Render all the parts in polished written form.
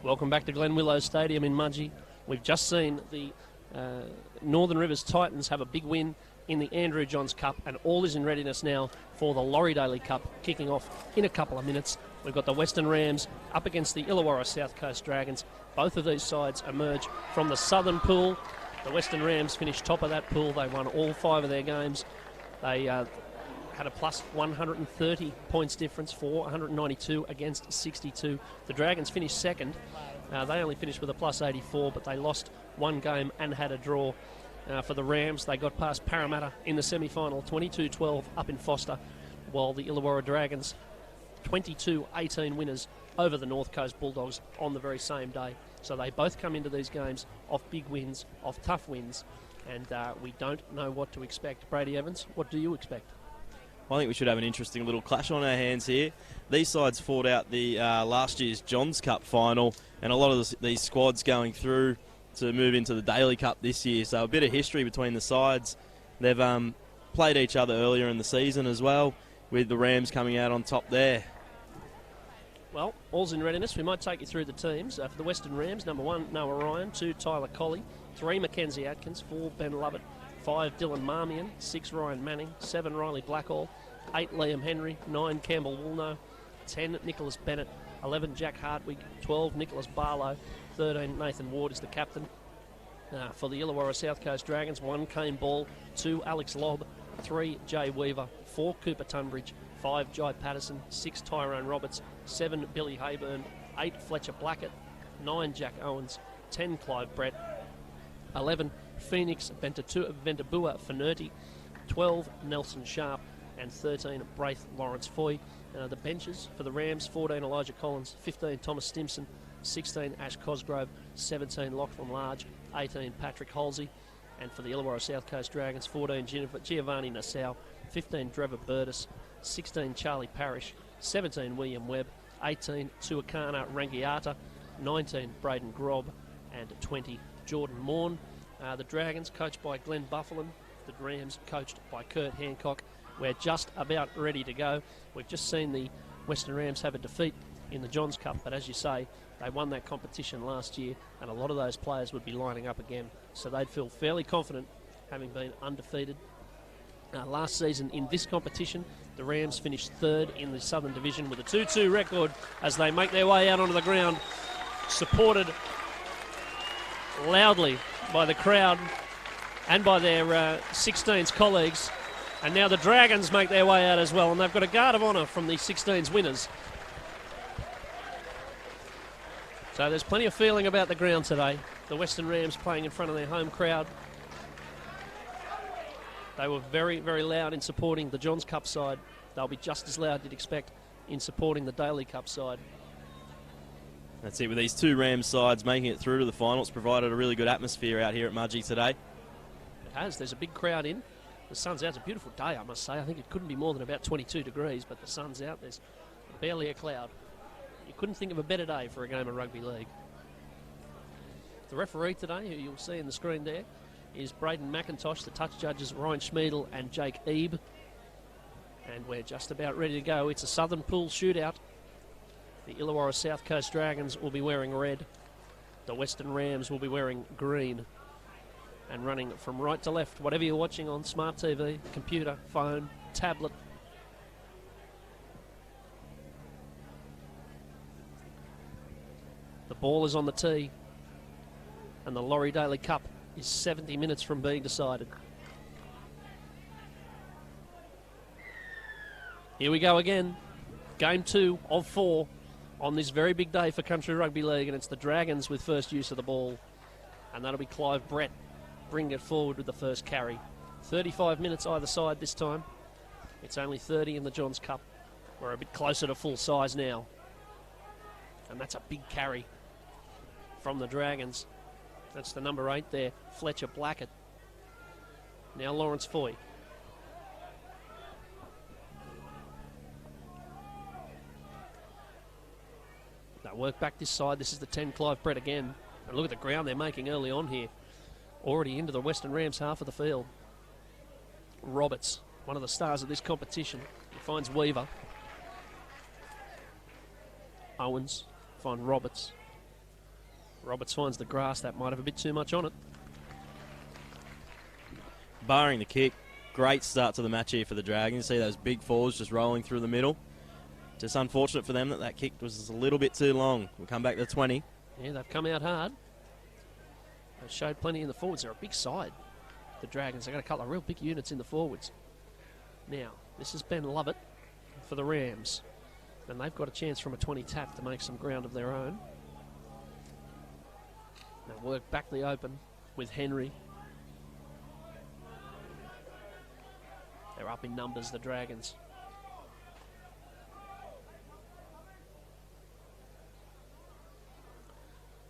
Welcome back to Glen Willow Stadium in Mudgee. We've just seen the Northern Rivers Titans have a big win in the Andrew Johns Cup, and all is in readiness now for the Laurie Daley Cup kicking off in a couple of minutes. We've got the Western Rams up against the Illawarra South Coast Dragons. Both of these sides emerge from the southern pool. The Western Rams finished top of that pool. They won all 5 of their games. They had a plus 130 points difference for 192 against 62. The Dragons finished second. They only finished with a plus 84, but they lost one game and had a draw. For the Rams, they got past Parramatta in the semi-final, 22-12 up in Foster, while the Illawarra Dragons, 22-18 winners over the North Coast Bulldogs on the very same day. So they both come into these games off big wins, off tough wins, and we don't know what to expect. Brady Evans, what do you expect? I think we should have an interesting little clash on our hands here. These sides fought out the last year's Johns Cup final, and a lot of these squads going through to move into the Daley Cup this year. So a bit of history between the sides. They've played each other earlier in the season as well, with the Rams coming out on top there. Well, all's in readiness. We might take you through the teams. For the Western Rams, number 1, Noah Ryan, 2, Tyler Colley, 3, Mackenzie Atkins, 4, Ben Lovett, 5, Dylan Marmion, 6, Ryan Manning, 7, Riley Blackall, 8, Liam Henry, 9, Campbell Woolnough, 10, Nicholas Bennett, 11, Jack Hartwig, 12, Nicholas Barlow, 13, Nathan Ward is the captain. For the Illawarra South Coast Dragons, 1, Kane Ball, 2, Alex Lobb, 3, Jay Weaver, 4, Cooper Tunbridge, 5, Jai Patterson, 6, Tyrone Roberts, 7, Billy Hayburn, 8, Fletcher Blackett, 9, Jack Owens, 10, Clive Brett, 11, Phoenix Ventabua Finerty, 12, Nelson Sharp, and 13, Braith Lawrence Foy. The benches for the Rams, 14, Elijah Collins, 15, Thomas Stimson, 16, Ash Cosgrove, 17, Lachlan Large, 18, Patrick Halsey, and for the Illawarra South Coast Dragons, 14, Giovanni Nassau, 15, Trevor Burtis, 16, Charlie Parrish, 17, William Webb, 18, Tuakana Rangiata, 19, Braden Grob, and 20, Jordan Morn. The Dragons coached by Glenn Buffalin, the Rams coached by Kurt Hancock. We're just about ready to go. We've just seen the Western Rams have a defeat in the Johns Cup, but as you say, they won that competition last year, and a lot of those players would be lining up again, so they'd feel fairly confident having been undefeated. Last season in this competition, the Rams finished 3rd in the Southern Division with a 2-2 record as they make their way out onto the ground, supported loudly by the crowd and by their 16s colleagues. And now the Dragons make their way out as well, and they've got a guard of honour from the 16s winners. So there's plenty of feeling about the ground today. The Western Rams playing in front of their home crowd. They were very, very loud in supporting the Johns Cup side. They'll be just as loud, you'd expect, in supporting the Daley Cup side. That's it, with these two Rams sides making it through to the final. It's provided a really good atmosphere out here at Mudgee today. It has. There's a big crowd in. The sun's out. It's a beautiful day, I must say. I think it couldn't be more than about 22 degrees, but the sun's out. There's barely a cloud. You couldn't think of a better day for a game of rugby league. The referee today, who you'll see on the screen there, is Braden McIntosh. The touch judges, Ryan Schmiedel and Jake Ebe. And we're just about ready to go. It's a Southern Pool shootout. The Illawarra South Coast Dragons will be wearing red. The Western Rams will be wearing green. And running from right to left, whatever you're watching on smart TV, computer, phone, tablet. The ball is on the tee, and the Laurie Daley Cup is 70 minutes from being decided. Here we go again. Game 2 of 4 on this very big day for Country Rugby League, and it's the Dragons with first use of the ball. And that'll be Clive Brett bringing it forward with the first carry. 35 minutes either side this time. It's only 30 in the Johns Cup. We're a bit closer to full size now. And that's a big carry from the Dragons. That's the number 8 there, Fletcher Blackett. Now Lawrence Foy. They'll work back this side. This is the 10, Clive Brett again. And look at the ground they're making early on here. Already into the Western Rams half of the field. Roberts, one of the stars of this competition. He finds Weaver. Owens, find Roberts. Roberts finds the grass. That might have a bit too much on it. Barring the kick, great start to the match here for the Dragons. See those big forwards just rolling through the middle. Just unfortunate for them that kick was a little bit too long. We'll come back to 20. Yeah, they've come out hard. They showed plenty in the forwards. They're a big side, the Dragons. They've got a couple of real big units in the forwards. Now, this is Ben Lovett for the Rams. And they've got a chance from a 20 tap to make some ground of their own. They'll work back the open with Henry. They're up in numbers, the Dragons.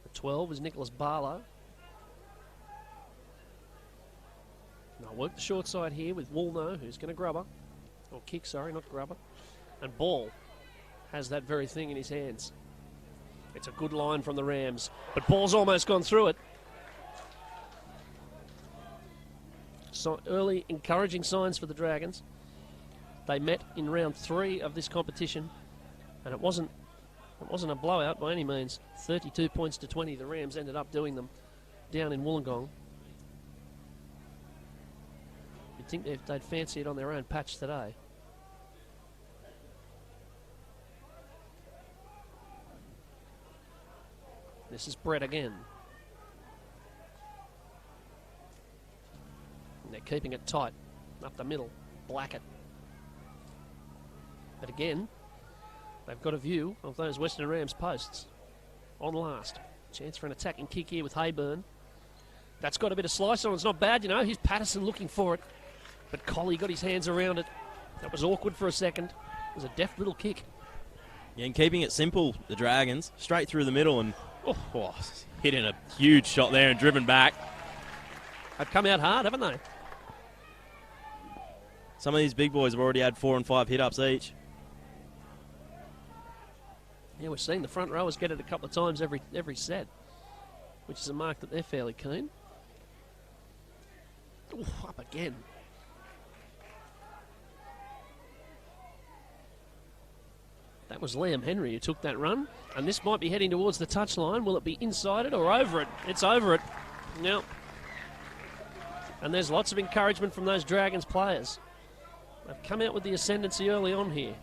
The 12 is Nicholas Barlow. They'll work the short side here with Woolno, who's going to grub her. Or kick, sorry, not grub her. And Ball has that very thing in his hands. It's a good line from the Rams, but Ball's almost gone through it. So early encouraging signs for the Dragons. They met in round 3 of this competition, and it wasn't a blowout by any means. 32 points to 20, the Rams ended up doing them down in Wollongong. You'd think they'd fancy it on their own patch today. This is Brett again. And they're keeping it tight up the middle. Blackett. But again, they've got a view of those Western Rams posts on last. Chance for an attacking kick here with Hayburn. That's got a bit of slice on. It's not bad, you know. Here's Patterson looking for it. But Colley got his hands around it. That was awkward for a second. It was a deft little kick. Yeah, and keeping it simple, the Dragons, straight through the middle and hitting a huge shot there and driven back. They've come out hard, haven't they? Some of these big boys have already had 4 and 5 hit-ups each. Yeah, we're seeing the front rowers get it a couple of times every set, which is a mark that they're fairly keen. Ooh, up again. That was Liam Henry who took that run, and this might be heading towards the touchline. Will it be inside it or over it? It's over it. Now, and there's lots of encouragement from those Dragons players. They've come out with the ascendancy early on here.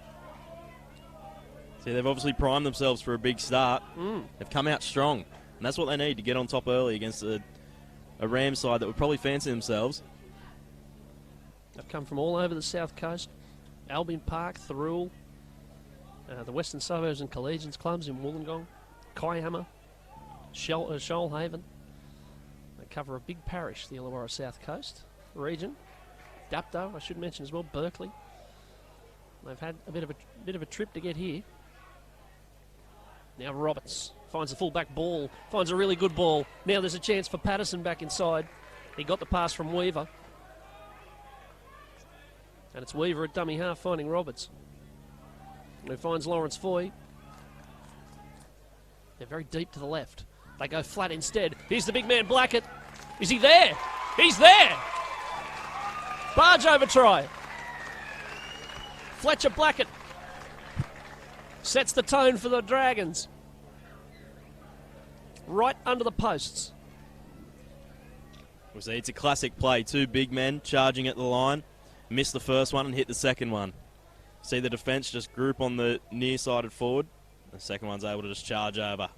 See, they've obviously primed themselves for a big start. They've come out strong, and that's what they need to get on top early against a Rams side that would probably fancy themselves. They've come from all over the south coast. Albion Park, Thirroul, the Western Suburbs and Collegians clubs in Wollongong, Kiama, Shoalhaven. They cover a big parish, the Illawarra South Coast region. Dapto, I should mention as well, Berkeley. They've had a bit of a trip to get here. Now Roberts finds a full-back ball, finds a really good ball. Now there's a chance for Patterson back inside. He got the pass from Weaver. And it's Weaver at dummy half finding Roberts, who finds Lawrence Foy. They're very deep to the left. They go flat instead. Here's the big man Blackett. Is he there? He's there! Barge over try. Fletcher Blackett sets the tone for the Dragons. Right under the posts. We'll see, it's a classic play. 2 big men charging at the line. Missed the first one and hit the second one. See the defence just group on the near-sided forward. The second one's able to just charge over.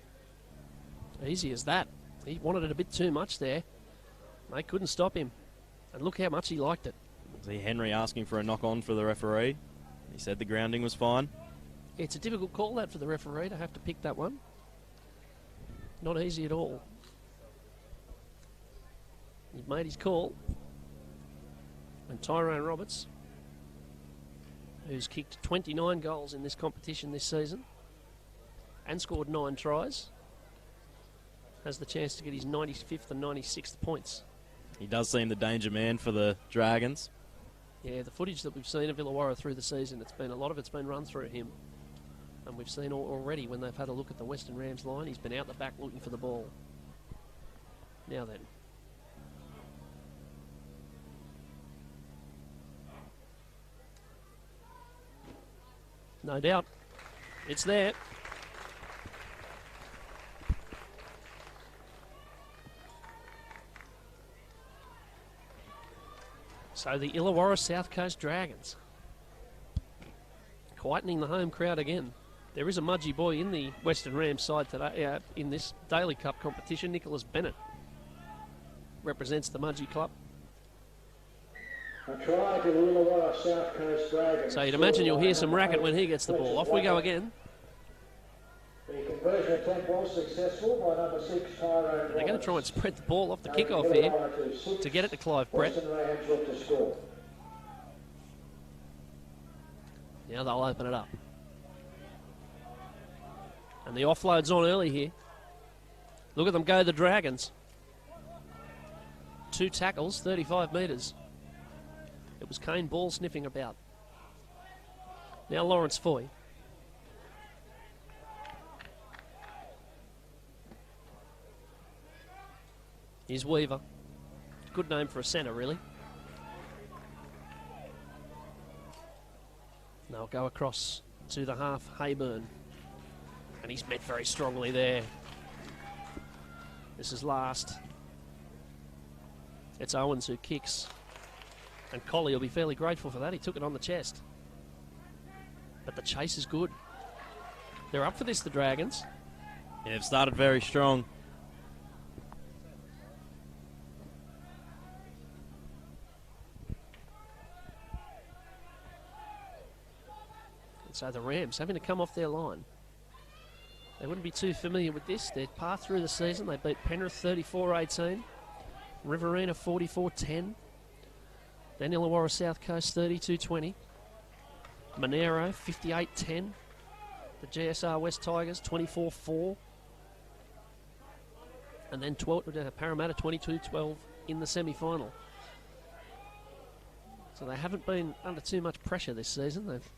Easy as that. He wanted it a bit too much there. They couldn't stop him. And look how much he liked it. See Henry asking for a knock-on for the referee. He said the grounding was fine. It's a difficult call, that, for the referee to have to pick that one. Not easy at all. He's made his call. And Tyrone Roberts, who's kicked 29 goals in this competition this season and scored 9 tries, has the chance to get his 95th and 96th points. He does seem the danger man for the Dragons. Yeah, the footage that we've seen of Illawarra through the season, a lot of it's been run through him. And we've seen already when they've had a look at the Western Rams line, he's been out the back looking for the ball. Now then. No doubt. It's there. So the Illawarra South Coast Dragons quietening the home crowd again. There is a Mudgee boy in the Western Rams side today in this Daley Cup competition. Nicholas Bennett represents the Mudgee club. A try to the Illawarra South Coast Dragons. So you'd imagine you'll hear some racket when he gets the ball. Off we go again. The conversion attempt was successful by number 6, Tyrone. They're going to try and spread the ball off the kickoff here to get it to Clive Brett. Western Rams look to score. Now they'll open it up. And the offload's on early here. Look at them go, the Dragons. 2 tackles, 35 metres. It was Kane ball sniffing about. Now Lawrence Foy. Here's Weaver. Good name for a centre, really. They'll go across to the half, Hayburn. And he's met very strongly there. This is last. It's Owens who kicks. And Collie will be fairly grateful for that. He took it on the chest. But the chase is good. They're up for this, the Dragons. Yeah, they've started very strong. And so the Rams having to come off their line. They wouldn't be too familiar with this. Their path through the season, they beat Penrith 34-18, Riverina 44-10, then Illawarra South Coast 32-20, Monero 58-10, the GSR West Tigers 24-4, and then Parramatta 22-12 in the semi-final. So they haven't been under too much pressure this season. They've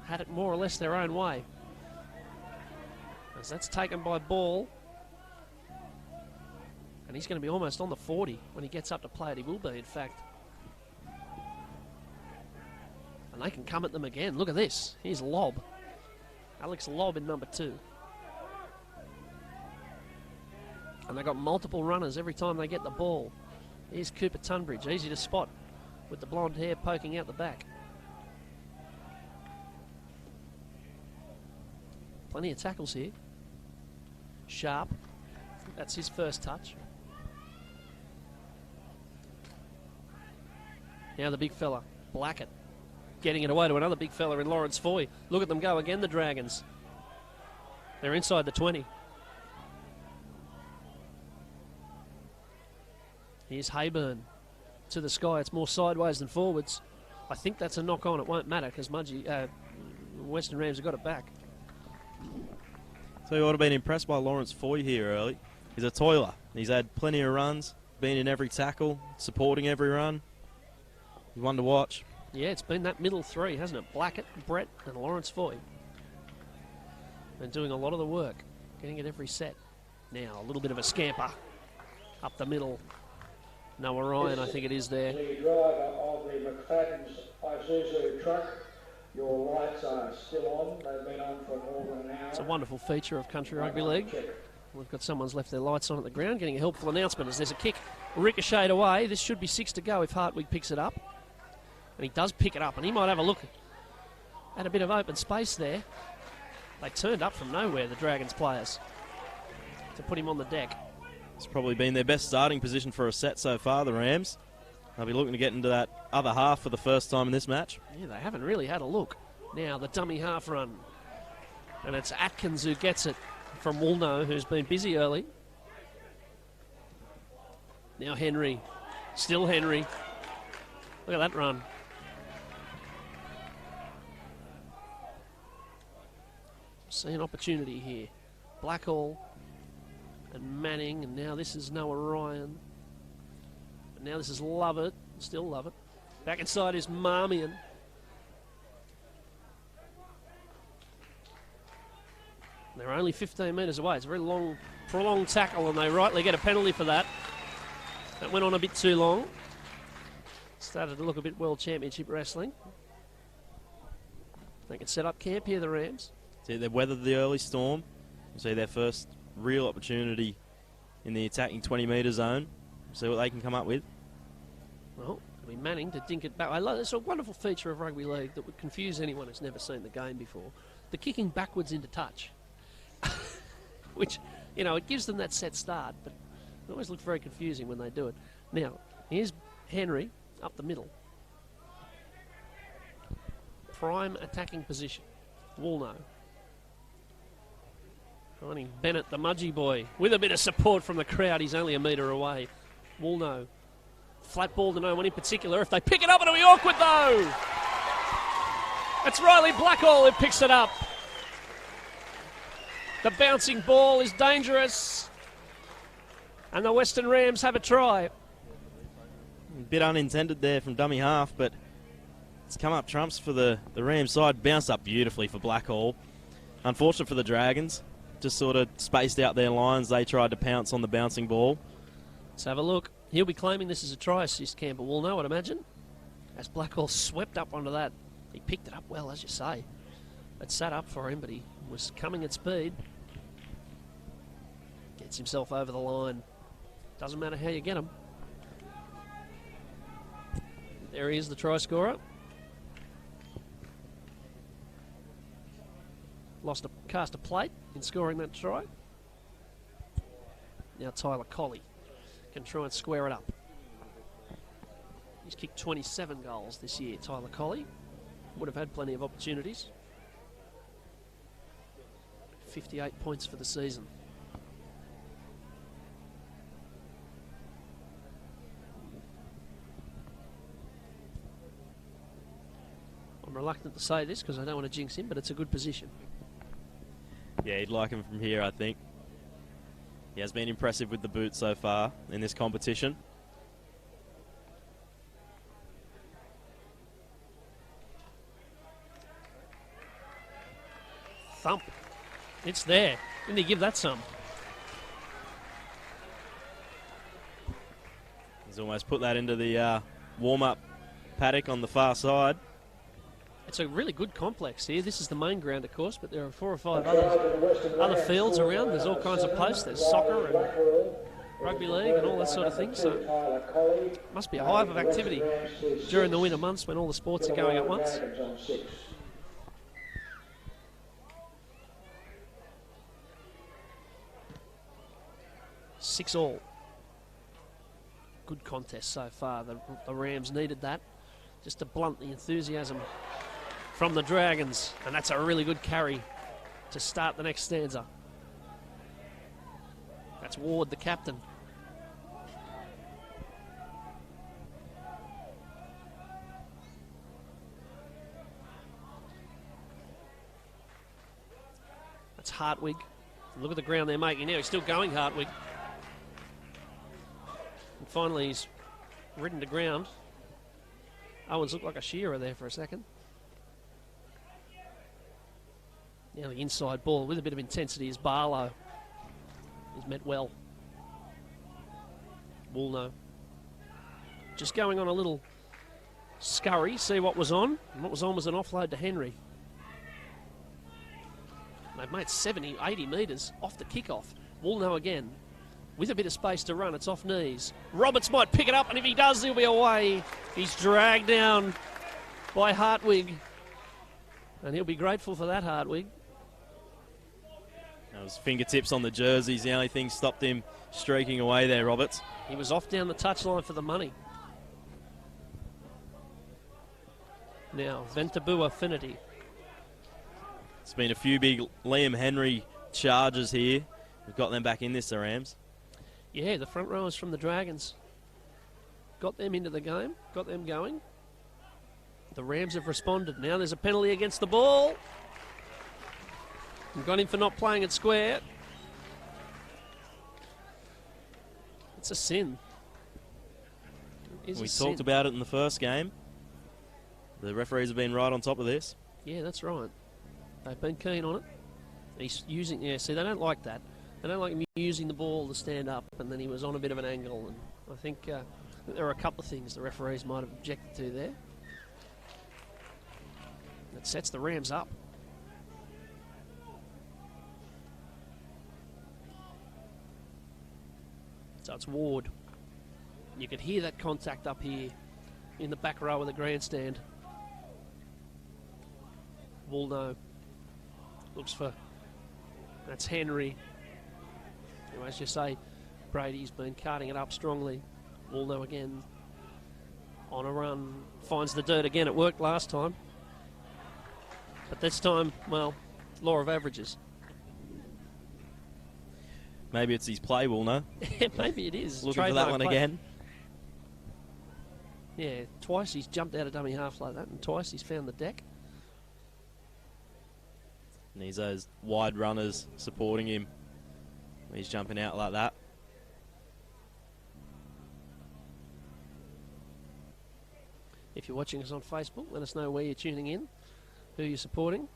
had it more or less their own way. As that's taken by Ball. And he's going to be almost on the 40 when he gets up to play it. He will be, in fact. And they can come at them again. Look at this. Here's Lobb. Alex Lobb in number 2. And they've got multiple runners every time they get the ball. Here's Cooper Tunbridge. Easy to spot with the blonde hair poking out the back. Plenty of tackles here. Sharp. That's his first touch. Now the big fella, Blackett, getting it away to another big fella in Lawrence Foy. Look at them go again, the Dragons. They're inside the 20. Here's Hayburn to the sky. It's more sideways than forwards. I think that's a knock on. It won't matter because Western Rams have got it back. So you ought to have been impressed by Lawrence Foy here early. He's a toiler. He's had plenty of runs, been in every tackle, supporting every run. He's one to watch. Yeah, it's been that middle 3, hasn't it? Blackett, Brett and Lawrence Foy. Been doing a lot of the work, getting it every set. Now a little bit of a scamper up the middle. Noah Ryan, I think it is there. The driver of the McFadden's Isuzu truck. Your lights are still on. They've been on for more than an hour. It's a wonderful feature of Country Rugby League. We've got someone's left their lights on at the ground, getting a helpful announcement as there's a kick ricocheted away. This should be 6 to go if Hartwig picks it up. And he does pick it up, and he might have a look at a bit of open space there. They turned up from nowhere, the Dragons players, to put him on the deck. It's probably been their best starting position for a set so far, the Rams. They'll be looking to get into that other half for the first time in this match. Yeah, they haven't really had a look. Now the dummy half run. And it's Atkins who gets it from Woolno, who's been busy early. Now Henry. Still Henry. Look at that run. See an opportunity here. Blackhall and Manning, and now this is Noah Ryan. And now this is Lovett, still Lovett. Back inside is Marmion. They're only 15 metres away. It's a very long, prolonged tackle, and they rightly get a penalty for that. That went on a bit too long. Started to look a bit World Championship wrestling. They can set up camp here, the Rams. See, they've weathered the early storm. See their first real opportunity in the attacking 20-metre zone. See what they can come up with. Well, It'll be Manning to dink it back. It's a wonderful feature of rugby league that would confuse anyone who's never seen the game before. The kicking backwards into touch. Which, it gives them that set start, but it always looks very confusing when they do it. Now, here's Henry up the middle. Prime attacking position. Woolno. Finding Bennett, the Mudgee boy, with a bit of support from the crowd. He's only a metre away. Woolno. Flat ball to no one in particular. If they pick it up, it'll be awkward, though. It's Riley Blackall who picks it up. The bouncing ball is dangerous. And the Western Rams have a try. A bit unintended there from dummy half, but it's come up trumps for the Rams side. Bounced up beautifully for Blackall. Unfortunate for the Dragons. Just sort of spaced out their lines. They tried to pounce on the bouncing ball. Let's have a look. He'll be claiming this is a try assist, Campbell will know, I'd imagine. As Blackall swept up onto that. He picked it up well, as you say. It sat up for him, but he was coming at speed. Gets himself over the line. Doesn't matter how you get him. There he is, the try scorer. Cast a plate in scoring that try. Now Tyler Colley can try and square it up. He's kicked 27 goals this year, Tyler Colley. Would have had plenty of opportunities. 58 points for the season. I'm reluctant to say this because I don't want to jinx him, but it's a good position. Yeah, he'd like him from here, I think. He has been impressive with the boot so far in this competition. Thump. It's there. Didn't he give that some? He's almost put that into the warm-up paddock on the far side. It's a really good complex here. This is the main ground, of course, but there are 4 or 5 other fields around. There's all kinds of posts. There's soccer and rugby league and all that sort of thing. So it must be a hive of activity during the winter months when all the sports are going at once. 6-6. Good contest so far. The Rams needed that just to blunt the enthusiasm from the Dragons, and that's a really good carry to start the next stanza. That's Ward, the captain. That's Hartwig. Look at the ground they're making now. He's still going, Hartwig. And finally, he's ridden to ground. Owens looked like a shearer there for a second. Now the inside ball with a bit of intensity is Barlow. He's met well. Woolno. Just going on a little scurry, see what was on. And what was on was an offload to Henry. They've made 70, 80 metres off the kickoff. Woolno again. With a bit of space to run, it's off knees. Roberts might pick it up, and if he does, he'll be away. He's dragged down by Hartwig. And he'll be grateful for that, Hartwig. Those fingertips on the jerseys, the only thing stopped him streaking away there, Roberts. He was off down the touchline for the money. Now, Ventabua Finity. It's been a few big Liam Henry charges here. We've got them back in this, the Rams. Yeah, the front rowers from the Dragons. Got them into the game, got them going. The Rams have responded. Now there's a penalty against the ball. And got him for not playing it square. It's a sin. We talked about it in the first game. The referees have been right on top of this. Yeah, that's right. They've been keen on it. He's using, see, they don't like that. They don't like him using the ball to stand up, and then he was on a bit of an angle. And I think there are a couple of things the referees might have objected to there. It sets the Rams up. So it's Ward. You could hear that contact up here in the back row of the grandstand. Woolno looks for, that's Henry. As you say, Brady's been carting it up strongly. Woolno again on a run, finds the dirt again. It worked last time, but this time, well, law of averages. Maybe it's his play, Woolno. Maybe it is. Looking for that one again. Yeah, twice he's jumped out of dummy half like that, and twice he's found the deck. And he's those wide runners supporting him. He's jumping out like that. If you're watching us on Facebook, let us know where you're tuning in, who you're supporting,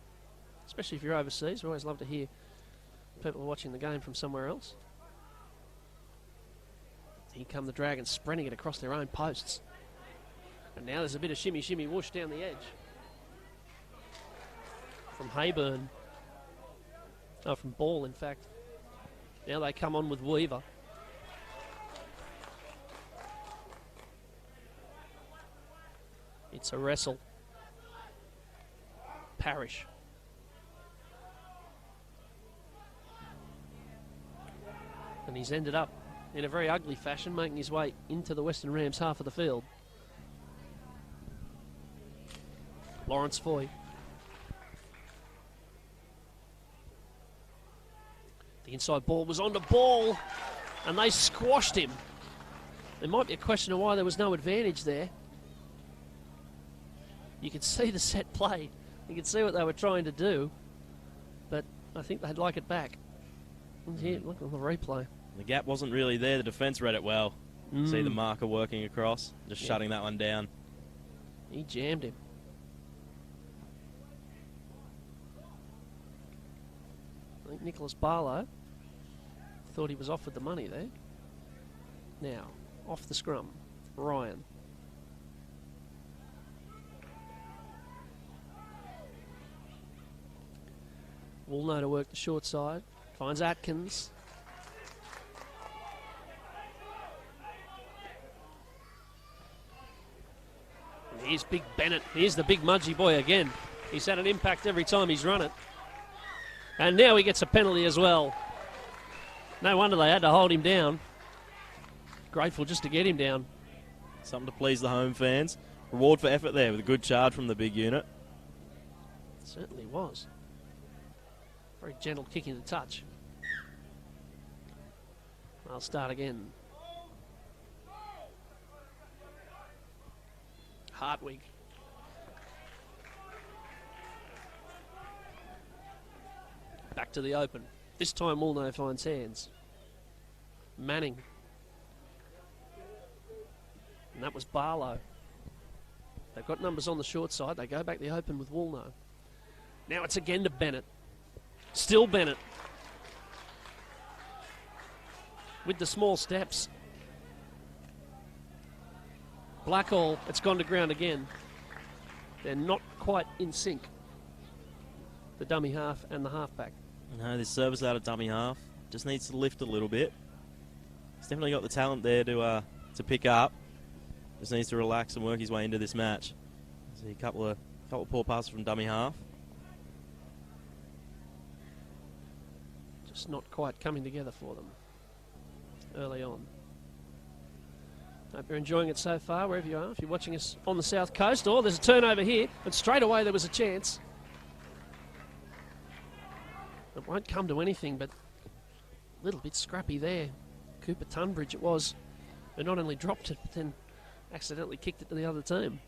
especially if you're overseas. We always love to hear people watching the game from somewhere else. Here come the Dragons, sprinting it across their own posts. And now there's a bit of shimmy, shimmy, whoosh down the edge. From Hayburn. Oh, from Ball, in fact. Now they come on with Weaver. It's a wrestle. Parrish. And he's ended up in a very ugly fashion, making his way into the Western Rams half of the field. Lawrence Foy. The inside ball was on the ball, and they squashed him. There might be a question of why there was no advantage there. You could see the set play. You could see what they were trying to do, but I think they'd like it back. And here, look at the replay. The gap wasn't really there. The defence read it well. See the marker working across, just shutting that one down. He jammed him. I think Nicholas Barlow thought he was off with the money there. Now, off the scrum, Ryan. Woolno to work the short side. Finds Atkins. And here's Big Bennett. Here's the big Mudgee boy again. He's had an impact every time he's run it. And now he gets a penalty as well. No wonder they had to hold him down. Grateful just to get him down. Something to please the home fans. Reward for effort there with a good charge from the big unit. It certainly was. Very gentle kick in the touch. I'll start again. Hartwig. Back to the open. This time Woolno finds hands. Manning. And that was Barlow. They've got numbers on the short side. They go back the open with Woolno. Now it's again to Bennett. Still Bennett. With the small steps. Blackall, it's gone to ground again. They're not quite in sync. The dummy half and the halfback. No, this service out of dummy half just needs to lift a little bit. He's definitely got the talent there to pick up. Just needs to relax and work his way into this match. See a couple of poor passes from dummy half. Just not quite coming together for them early on. Hope you're enjoying it so far, wherever you are. If you're watching us on the south coast, or there's a turnover here, and straight away there was a chance. It won't come to anything, but a little bit scrappy there. Cooper Tunbridge it was, who not only dropped it, but then accidentally kicked it to the other team.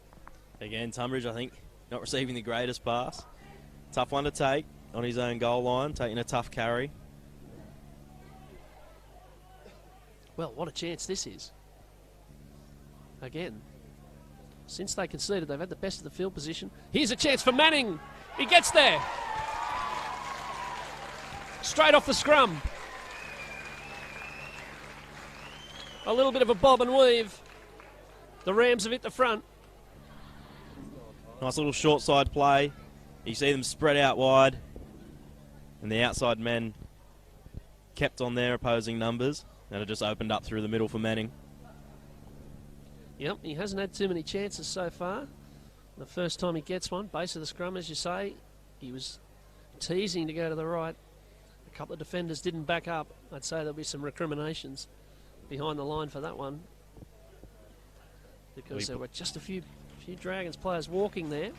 Again, Tunbridge, I think, not receiving the greatest pass. Tough one to take on his own goal line, taking a tough carry. Well, what a chance this is. Again, since they conceded, they've had the best of the field position. Here's a chance for Manning. He gets there. Straight off the scrum. A little bit of a bob and weave. The Rams have hit the front. Nice little short side play. You see them spread out wide. And the outside men kept on their opposing numbers. And it just opened up through the middle for Manning. Yep, he hasn't had too many chances so far. The first time he gets one, base of the scrum, as you say, he was teasing to go to the right. A couple of defenders didn't back up. I'd say there'll be some recriminations behind the line for that one, because there were just a few Dragons players walking there.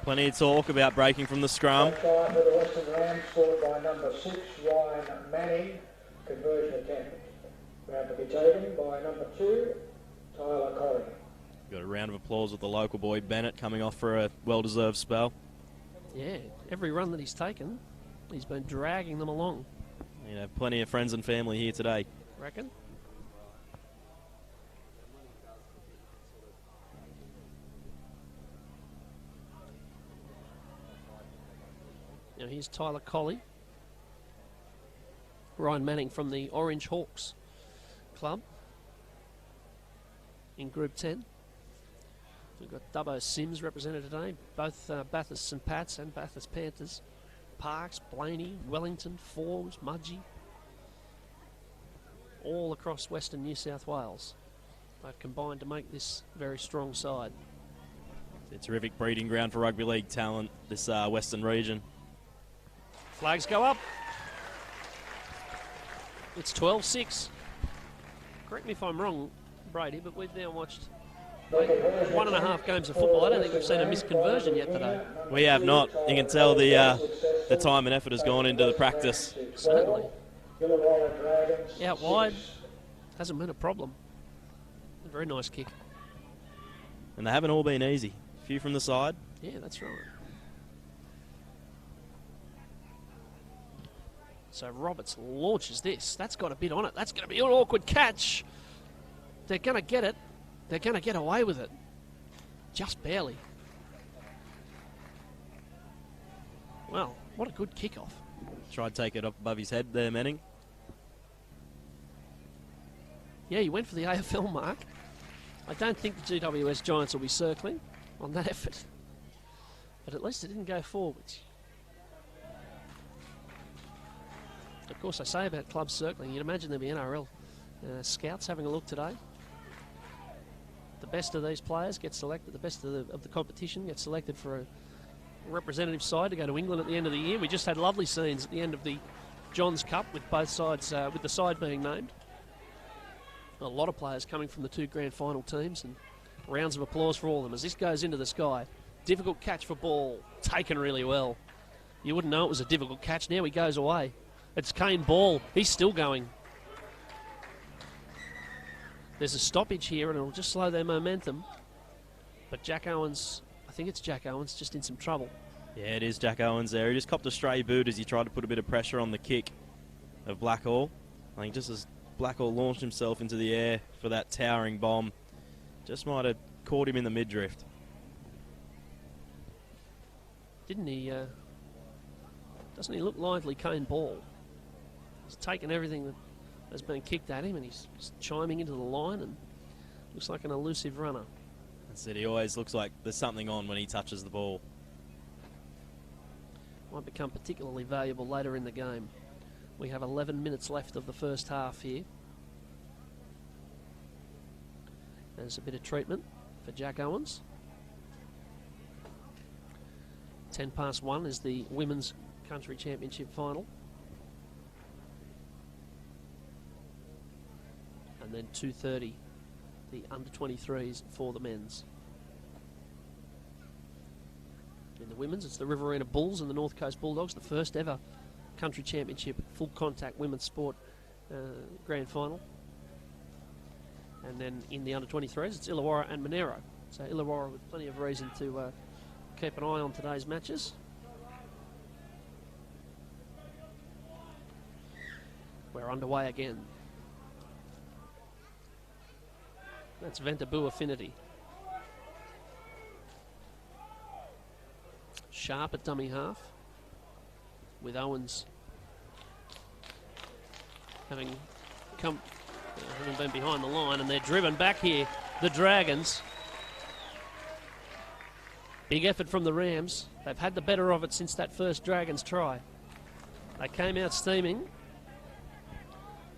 Plenty of talk about breaking from the scrum. Back line for the Western Rams, scored by number 6, Ryan Manning. Conversion attempt. Round to be taken by number 2, Tyler Colley. Got a round of applause with the local boy Bennett coming off for a well-deserved spell. Yeah, every run that he's taken, he's been dragging them along. You know, plenty of friends and family here today. Reckon? Now here's Tyler Colley. Ryan Manning from the Orange Hawks club in Group 10. We've got Dubbo Sims represented today, both Bathurst St Pats and Bathurst Panthers. Parks, Blaney, Wellington, Forbes, Mudgee, all across Western New South Wales. They've combined to make this very strong side. It's a terrific breeding ground for rugby league talent, this Western region. Flags go up. It's 12-6. Correct me if I'm wrong, Brady, but we've now watched 1.5 games of football. I don't think we've seen a missed conversion yet today. We have not. You can tell the time and effort has gone into the practice. Certainly. Out wide hasn't been a problem. A very nice kick. And they haven't all been easy. A few from the side. Yeah, that's right. So Roberts launches this. That's got a bit on it. That's going to be an awkward catch. They're going to get it. They're going to get away with it. Just barely. Well, what a good kickoff. Tried to take it up above his head there, Manning. Yeah, he went for the AFL mark. I don't think the GWS Giants will be circling on that effort. But at least it didn't go forwards. Of course, I say about clubs circling, you'd imagine there'd be NRL scouts having a look today. The best of these players get selected, the best of the competition gets selected for a representative side to go to England at the end of the year. We just had lovely scenes at the end of the Johns Cup with both sides, with the side being named. A lot of players coming from the 2 grand final teams, and rounds of applause for all of them as this goes into the sky. Difficult catch for ball, taken really well. You wouldn't know it was a difficult catch. Now he goes away. It's Kane Ball. He's still going. There's a stoppage here and it'll just slow their momentum. But Jack Owens, I think it's Jack Owens, just in some trouble. Yeah, it is Jack Owens there. He just copped a stray boot as he tried to put a bit of pressure on the kick of Blackall. I think just as Blackall launched himself into the air for that towering bomb, just might have caught him in the midriff. Didn't he? Doesn't he look lively, Kane Ball? He's taken everything that has been kicked at him and he's chiming into the line and looks like an elusive runner. That's it. He always looks like there's something on when he touches the ball. Might become particularly valuable later in the game. We have 11 minutes left of the first half here. There's a bit of treatment for Jack Owens. 1:10 is the Women's Country Championship final. And then 2:30, the under-23s for the men's. In the women's, it's the Riverina Bulls and the North Coast Bulldogs, the first ever Country Championship full contact women's sport grand final. And then in the under-23s, it's Illawarra and Monero. So Illawarra with plenty of reason to keep an eye on today's matches. We're underway again. That's Ventaboo Affinity. Sharp at dummy half, with Owens having been behind the line, and they're driven back here, the Dragons. Big effort from the Rams. They've had the better of it since that first Dragons try. They came out steaming,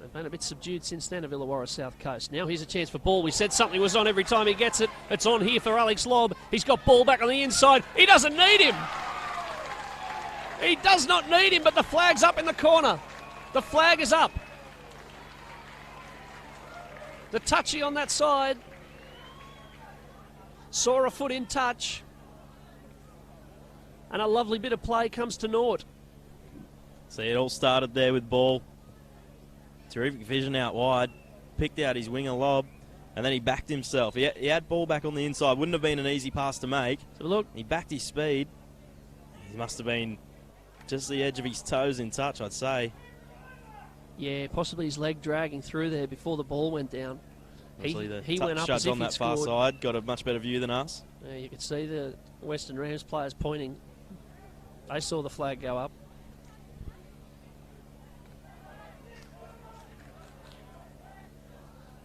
They've been a bit subdued since then of Illawarra South Coast. Now here's a chance for ball. We said something was on every time he gets it. It's on here for Alex Lobb. He's got ball back on the inside. He doesn't need him. He does not need him, but the flag's up in the corner. The flag is up. The touchy on that side saw a foot in touch. And a lovely bit of play comes to naught. See, it all started there with ball. Terrific vision out wide. Picked out his winger Lob. And then he backed himself. He had ball back on the inside. Wouldn't have been an easy pass to make. So look, he backed his speed. He must have been just the edge of his toes in touch, I'd say. Yeah, possibly his leg dragging through there before the ball went down. He went up as if on that far side, got a much better view than us. Yeah, you could see the Western Rams players pointing. They saw the flag go up.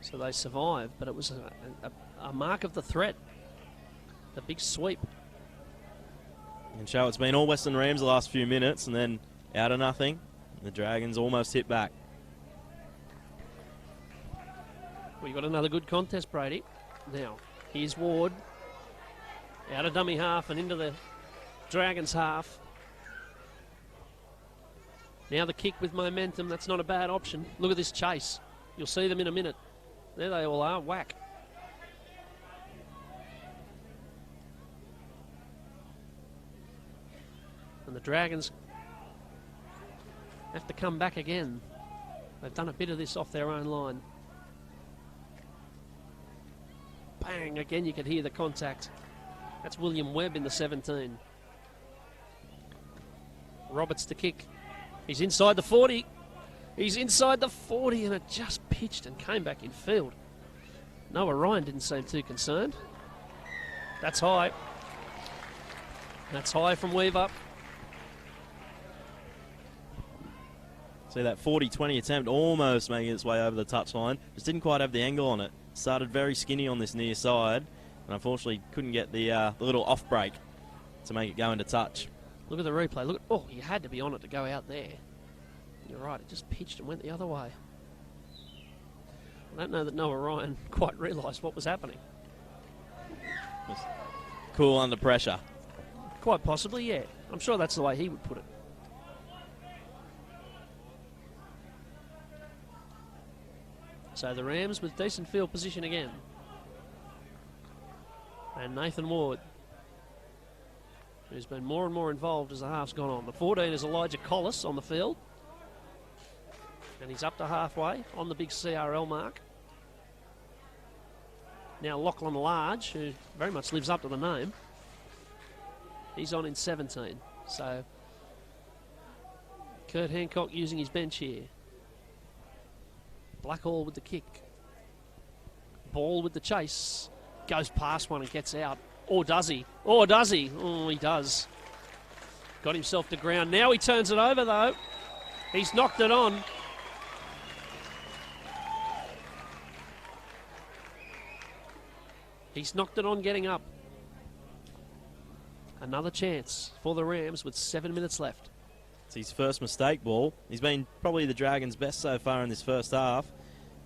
So they survived, but it was a mark of the threat. The big sweep. And show it's been all Western Rams the last few minutes, and then out of nothing, the Dragons almost hit back. We got another good contest, Brady. Now, here's Ward. Out of dummy half and into the Dragons half. Now the kick with momentum, that's not a bad option. Look at this chase. You'll see them in a minute. There they all are, whack. And the Dragons have to come back again. They've done a bit of this off their own line. Bang, again you could hear the contact. That's William Webb in the 17. Roberts to kick. He's inside the 40. He's inside the 40 and it just pitched and came back in field. Noah Ryan didn't seem too concerned. That's high. That's high from Weaver. See that 40-20 attempt almost making its way over the touchline. Just didn't quite have the angle on it. Started very skinny on this near side. And unfortunately couldn't get the little off break to make it go into touch. Look at the replay. Look at, oh, you had to be on it to go out there. You're right, it just pitched and went the other way. I don't know that Noah Ryan quite realised what was happening. Cool under pressure. Quite possibly, yeah. I'm sure that's the way he would put it. So the Rams with decent field position again. And Nathan Ward, who's been more and more involved as the half's gone on. The 14 is Elijah Collis on the field. And he's up to halfway on the big CRL mark. Now Lachlan Large, who very much lives up to the name, he's on in 17. So Kurt Hancock using his bench here. Blackall with the kick. Ball with the chase. Goes past one and gets out. Or does he? Or does he? Oh, he does. Got himself to ground. Now he turns it over, though. He's knocked it on. He's knocked it on getting up. Another chance for the Rams with 7 minutes left. It's his first mistake ball. He's been probably the Dragons' best so far in this first half.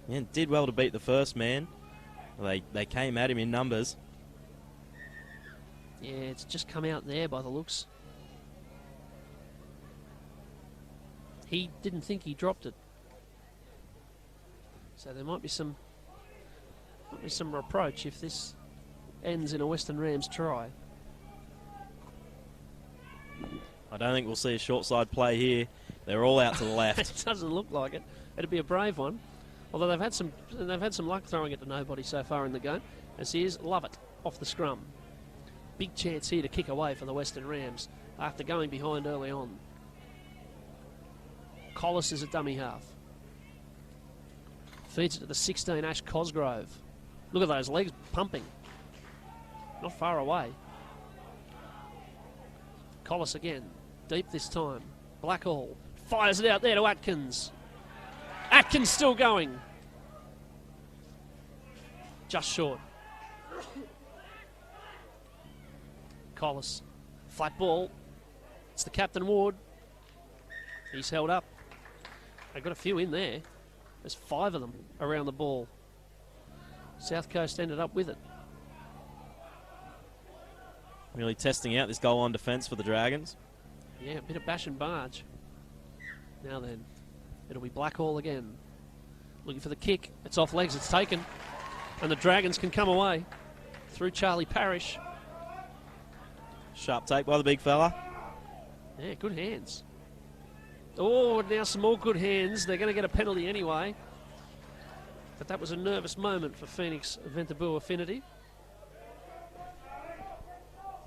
And did well to beat the first man. They came at him in numbers. Yeah, it's just come out there by the looks. He didn't think he dropped it. So there might be some reproach if this ends in a Western Rams try. I don't think we'll see a short side play here. They're all out to the left. It doesn't look like it. It'd be a brave one. Although they've had some luck throwing it to nobody so far in the game. As here's Lovett off the scrum. Big chance here to kick away for the Western Rams after going behind early on. Collis is a dummy half. Feeds it to the 16, Ash Cosgrove. Look at those legs pumping. Not far away. Collis again. Deep this time. Blackall fires it out there to Atkins. Atkins still going. Just short. Collis. Flat ball. It's the captain Ward. He's held up. They've got a few in there. There's 5 of them around the ball. South Coast ended up with it. Really testing out this goal line defence for the Dragons. Yeah, a bit of bash and barge. Now then, it'll be Blackhall again. Looking for the kick. It's off legs, it's taken. And the Dragons can come away through Charlie Parrish. Sharp take by the big fella. Yeah, good hands. Oh, now some more good hands. They're going to get a penalty anyway. But that was a nervous moment for Phoenix Ventaboo Affinity.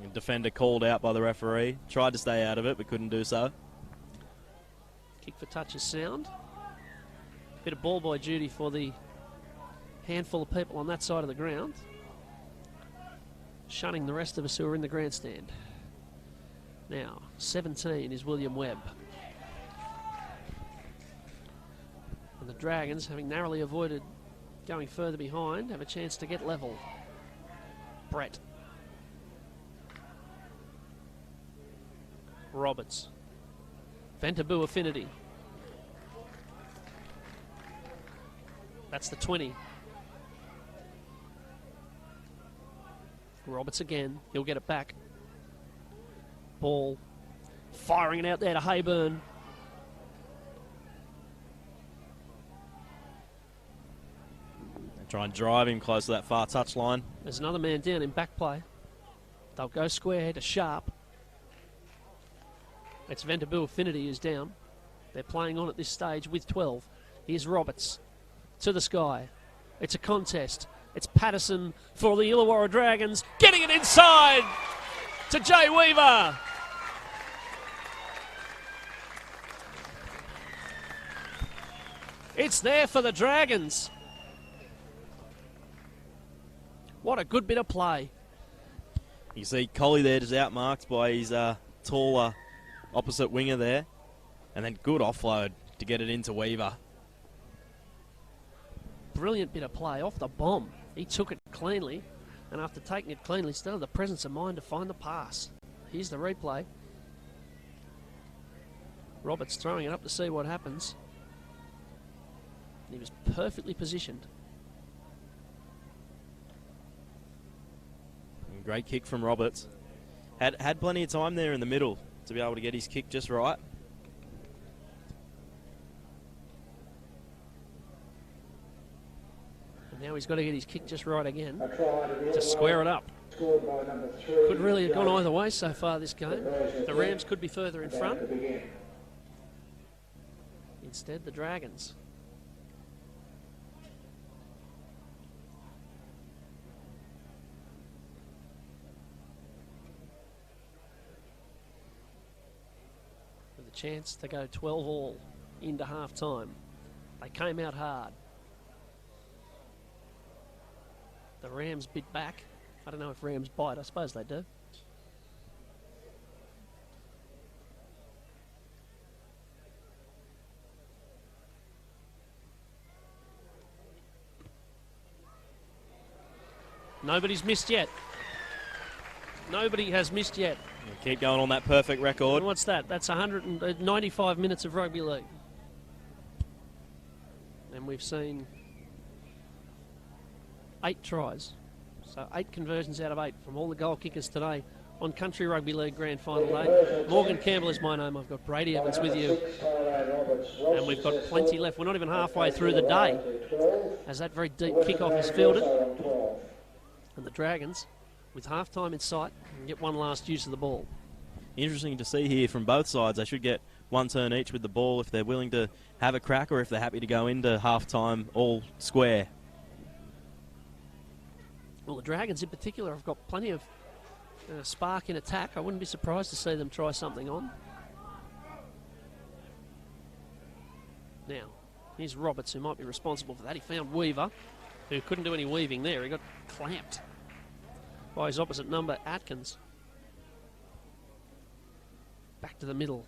The defender called out by the referee. Tried to stay out of it, but couldn't do so. Kick for touch is sound. Bit of ball boy duty for the handful of people on that side of the ground, shunning the rest of us who are in the grandstand. Now, 17 is William Webb. And the Dragons, having narrowly avoided going further behind, have a chance to get level. Brett. Roberts. Ventaboo Affinity. That's the 20. Roberts again. He'll get it back. Ball. Firing it out there to Hayburn. They try and drive him close to that far touch line. There's another man down in back play. They'll go square to Sharp. It's Ventaboo Affinity who's down. They're playing on at this stage with 12. Here's Roberts to the sky. It's a contest. It's Patterson for the Illawarra Dragons, getting it inside to Jay Weaver. It's there for the Dragons. What a good bit of play. You see Collie there just outmarked by his taller opposite winger there. And then good offload to get it into Weaver. Brilliant bit of play off the bomb. He took it cleanly, and after taking it cleanly, still had the presence of mind to find the pass. Here's the replay. Roberts throwing it up to see what happens. He was perfectly positioned. Great kick from Roberts. Had plenty of time there in the middle to be able to get his kick just right. And now he's got to get his kick just right again to square it up. Could really have gone either way so far this game. The Rams could be further in front. Instead, the Dragons. With a chance to go 12 all into half time. They came out hard. The Rams bit back. I don't know if Rams bite. I suppose they do. Nobody's missed yet. Nobody has missed yet. We'll keep going on that perfect record. And what's that? That's 195 minutes of rugby league. And we've seen 8 tries. So 8 conversions out of 8 from all the goal kickers today on Country Rugby League Grand Final Day. Morgan Campbell is my name. I've got Brady Evans with you. And we've got plenty left. We're not even halfway through the day as that very deep kickoff is fielded. And the Dragons, with half-time in sight, can get one last use of the ball. Interesting to see here from both sides. They should get one turn each with the ball if they're willing to have a crack or if they're happy to go into half-time all square. Well, the Dragons in particular have got plenty of spark in attack. I wouldn't be surprised to see them try something on. Now, here's Roberts, who might be responsible for that. He found Weaver, who couldn't do any weaving there. He got clamped by his opposite number, Atkins. Back to the middle.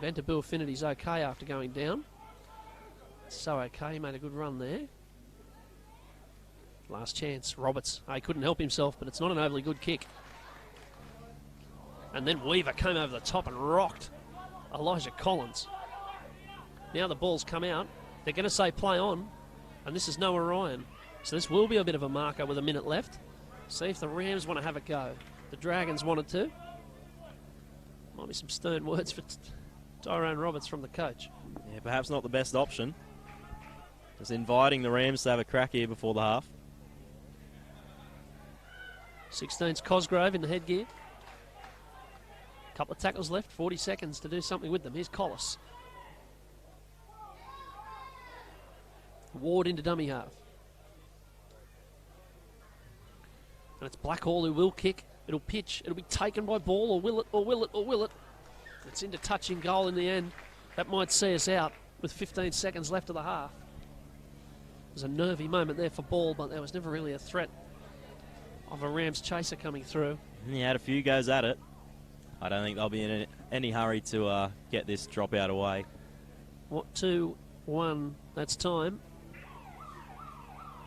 Ventaboo Affinity's okay after going down. So okay, he made a good run there. Last chance, Roberts. He couldn't help himself, but it's not an overly good kick. And then Weaver came over the top and rocked Elijah Collins. Now the ball's come out. They're going to say play on, and this is Noah Ryan. So this will be a bit of a marker with a minute left. See if the Rams want to have a go. The Dragons wanted to. Might be some stern words for Tyrone Roberts from the coach. Yeah, perhaps not the best option. Just inviting the Rams to have a crack here before the half. 16's Cosgrove in the headgear. Couple of tackles left, 40 seconds to do something with them. Here's Collis. Ward into dummy half. And it's Blackhall who will kick. It'll pitch. It'll be taken by Ball, or will it, or will it, or will it? It's into touching goal in the end. That might see us out with 15 seconds left of the half. There's a nervy moment there for Ball, but there was never really a threat of a Rams chaser coming through. He had a few goes at it. I don't think they'll be in any hurry to get this dropout away. What, 2-1, that's time.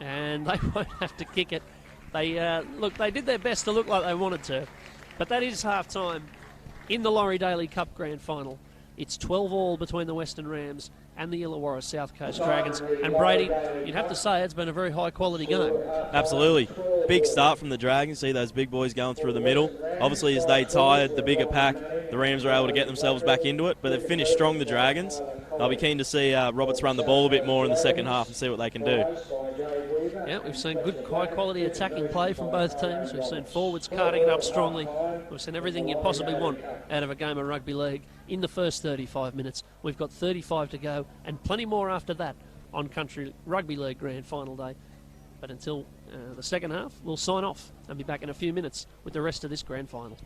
And they won't have to kick it. They they did their best to look like they wanted to. But that is half-time in the Laurie Daley Cup Grand Final. It's 12-all between the Western Rams and the Illawarra South Coast Dragons. And Brady, you'd have to say it's been a very high-quality game. Absolutely. Big start from the Dragons. See those big boys going through the middle. Obviously, as they tired the bigger pack, the Rams were able to get themselves back into it. But they've finished strong, the Dragons. I'll be keen to see Roberts run the ball a bit more in the second half and see what they can do. Yeah, we've seen good, high-quality attacking play from both teams. We've seen forwards carting it up strongly. We've seen everything you'd possibly want out of a game of rugby league in the first 35 minutes. We've got 35 to go and plenty more after that on Country Rugby League Grand Final Day. But until the second half, we'll sign off and be back in a few minutes with the rest of this Grand Final.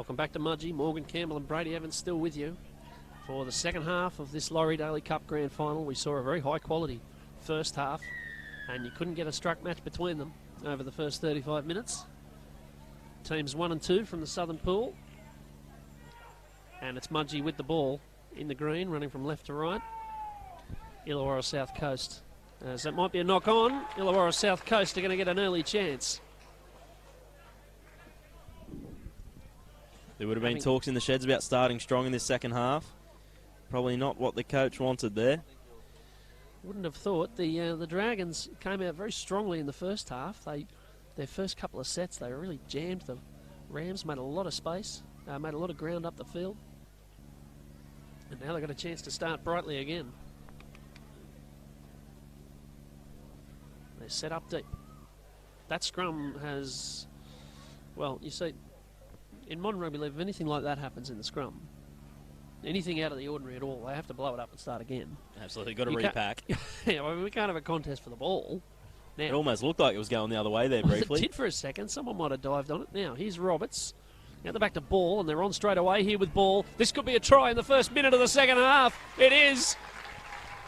Welcome back to Mudgee. Morgan Campbell and Brady Evans still with you for the second half of this Laurie Daley Cup Grand Final. We saw a very high quality first half, and you couldn't get a struck match between them over the first 35 minutes. Teams 1 and 2 from the Southern Pool, and it's Mudgee with the ball in the green, running from left to right. Illawarra South Coast, as that might be a knock on. Illawarra South Coast are going to get an early chance. There would have been talks in the sheds about starting strong in this second half. Probably not what the coach wanted there. Wouldn't have thought. The Dragons came out very strongly in the first half. Their first couple of sets, they really jammed the Rams, made a lot of space, made a lot of ground up the field. And now they've got a chance to start brightly again. They're set up deep. That scrum has, well, you see, in modern rugby league, if anything like that happens in the scrum, anything out of the ordinary at all, they have to blow it up and start again. Absolutely, got to repack. Yeah, I mean, we can't have a contest for the ball. Now, it almost looked like it was going the other way there briefly. It did for a second. Someone might have dived on it. Now, here's Roberts. Now they're back to ball, and they're on straight away here with ball. This could be a try in the first minute of the second half. It is.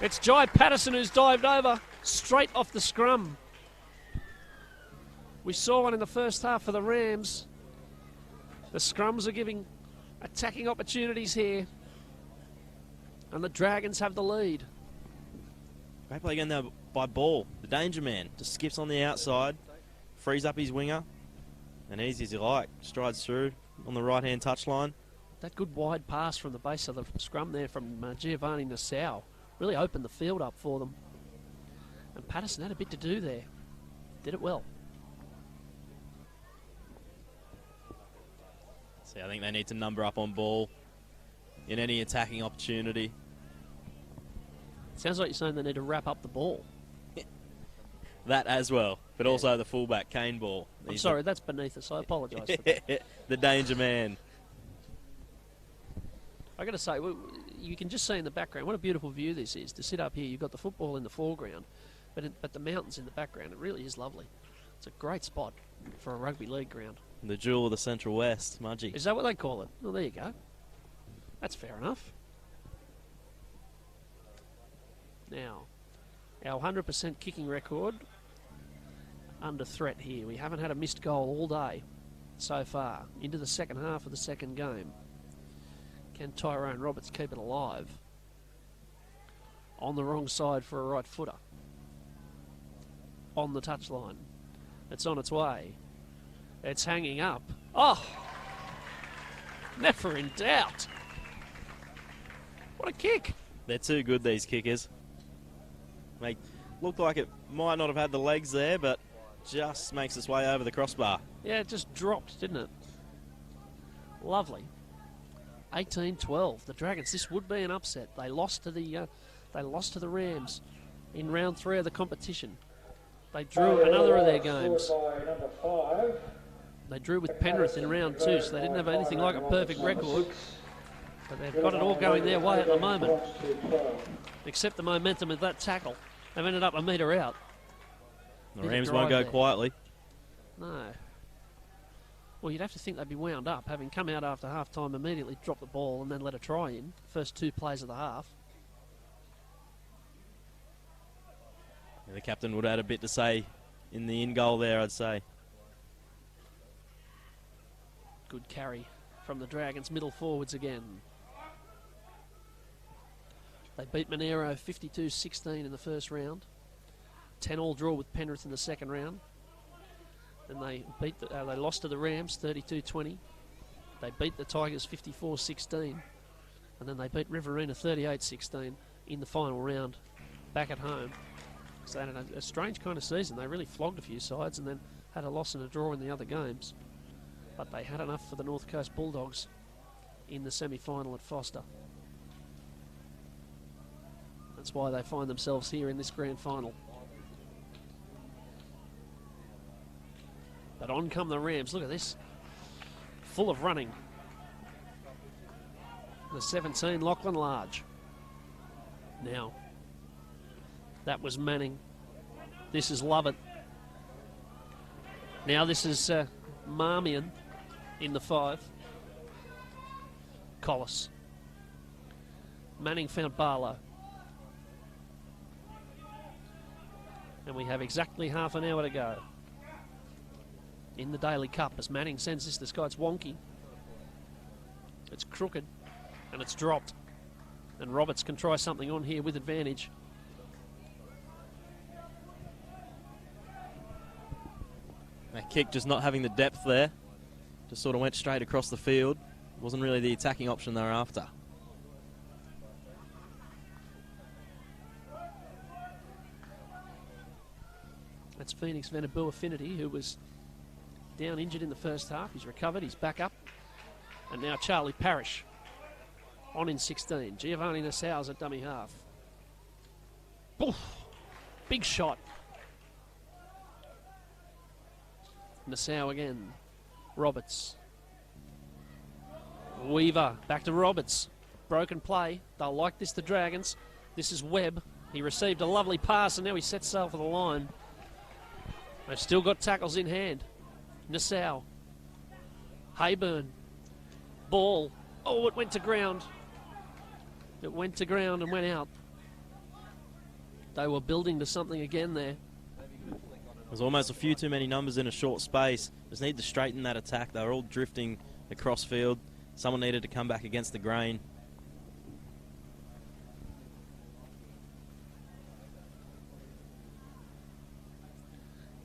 It's Jai Patterson who's dived over straight off the scrum. We saw one in the first half for the Rams. The scrums are giving attacking opportunities here, and the Dragons have the lead. Great play again there by Ball. The danger man just skips on the outside, frees up his winger, and easy as you like, strides through on the right-hand touchline. That good wide pass from the base of the scrum there from Giovanni Nassau really opened the field up for them. And Patterson had a bit to do there. Did it well. See, I think they need to number up on Ball in any attacking opportunity. Sounds like you're saying they need to wrap up the ball. That as well, but also the fullback, Kane Ball. I'm sorry, that's beneath us. I apologise for that. The danger man. I got to say, you can just see in the background what a beautiful view this is. To sit up here, you've got the football in the foreground, but the mountains in the background. It really is lovely. It's a great spot for a rugby league ground. The jewel of the Central West, Mudgee. Is that what they call it? Well, there you go. That's fair enough. Now, our 100% kicking record under threat here. We haven't had a missed goal all day so far. Into the second half of the second game. Can Tyrone Roberts keep it alive? On the wrong side for a right footer. On the touchline. It's on its way. It's hanging up. Oh! Never in doubt. What a kick. They're too good, these kickers. They looked like it might not have had the legs there, but just makes its way over the crossbar. Yeah, it just dropped, didn't it? Lovely. 18-12. The Dragons. This would be an upset. They lost to the Rams in round 3 of the competition. They drew another of their games. They drew with Penrith in round 2, so they didn't have anything like a perfect record. But they've got it all going their way at the moment. Except the momentum of that tackle. They've ended up a metre out. The Rams won't go quietly. No. Well, you'd have to think they'd be wound up, having come out after half-time, immediately dropped the ball and then let a try in. First 2 plays of the half. Yeah, the captain would have had a bit to say in the in-goal there, I'd say. Good carry from the Dragons, middle forwards again. They beat Monero 52-16 in the first round. 10-all draw with Penrith in the second round. Then they lost to the Rams 32-20. They beat the Tigers 54-16. And then they beat Riverina 38-16 in the final round back at home. So they had a strange kind of season. They really flogged a few sides and then had a loss and a draw in the other games. But they had enough for the North Coast Bulldogs in the semi-final at Foster. That's why they find themselves here in this grand final. But on come the Rams. Look at this. Full of running. The 17, Lachlan Large. Now, that was Manning. This is Lovett. Now this is Marmion in the 5. Collis. Manning found Barlow. And we have exactly half an hour to go in the Daley Cup as Manning sends this guy. It's wonky. It's crooked. And it's dropped. And Roberts can try something on here with advantage. That kick just not having the depth there. Just sort of went straight across the field. Wasn't really the attacking option they were after. That's Phoenix Vanaboo Affinity, who was down injured in the first half. He's recovered, he's back up. And now Charlie Parrish on in 16. Giovanni Nassau's at dummy half. Oof, big shot. Nassau again. Roberts. Weaver back to Roberts. Broken play. They'll like this, the Dragons. This is Webb. He received a lovely pass and now he sets sail for the line. They've still got tackles in hand. Nassau. Hayburn. Ball. Oh, it went to ground. It went to ground and went out. They were building to something again there. There's almost a few too many numbers in a short space. Just need to straighten that attack. They were all drifting across field. Someone needed to come back against the grain.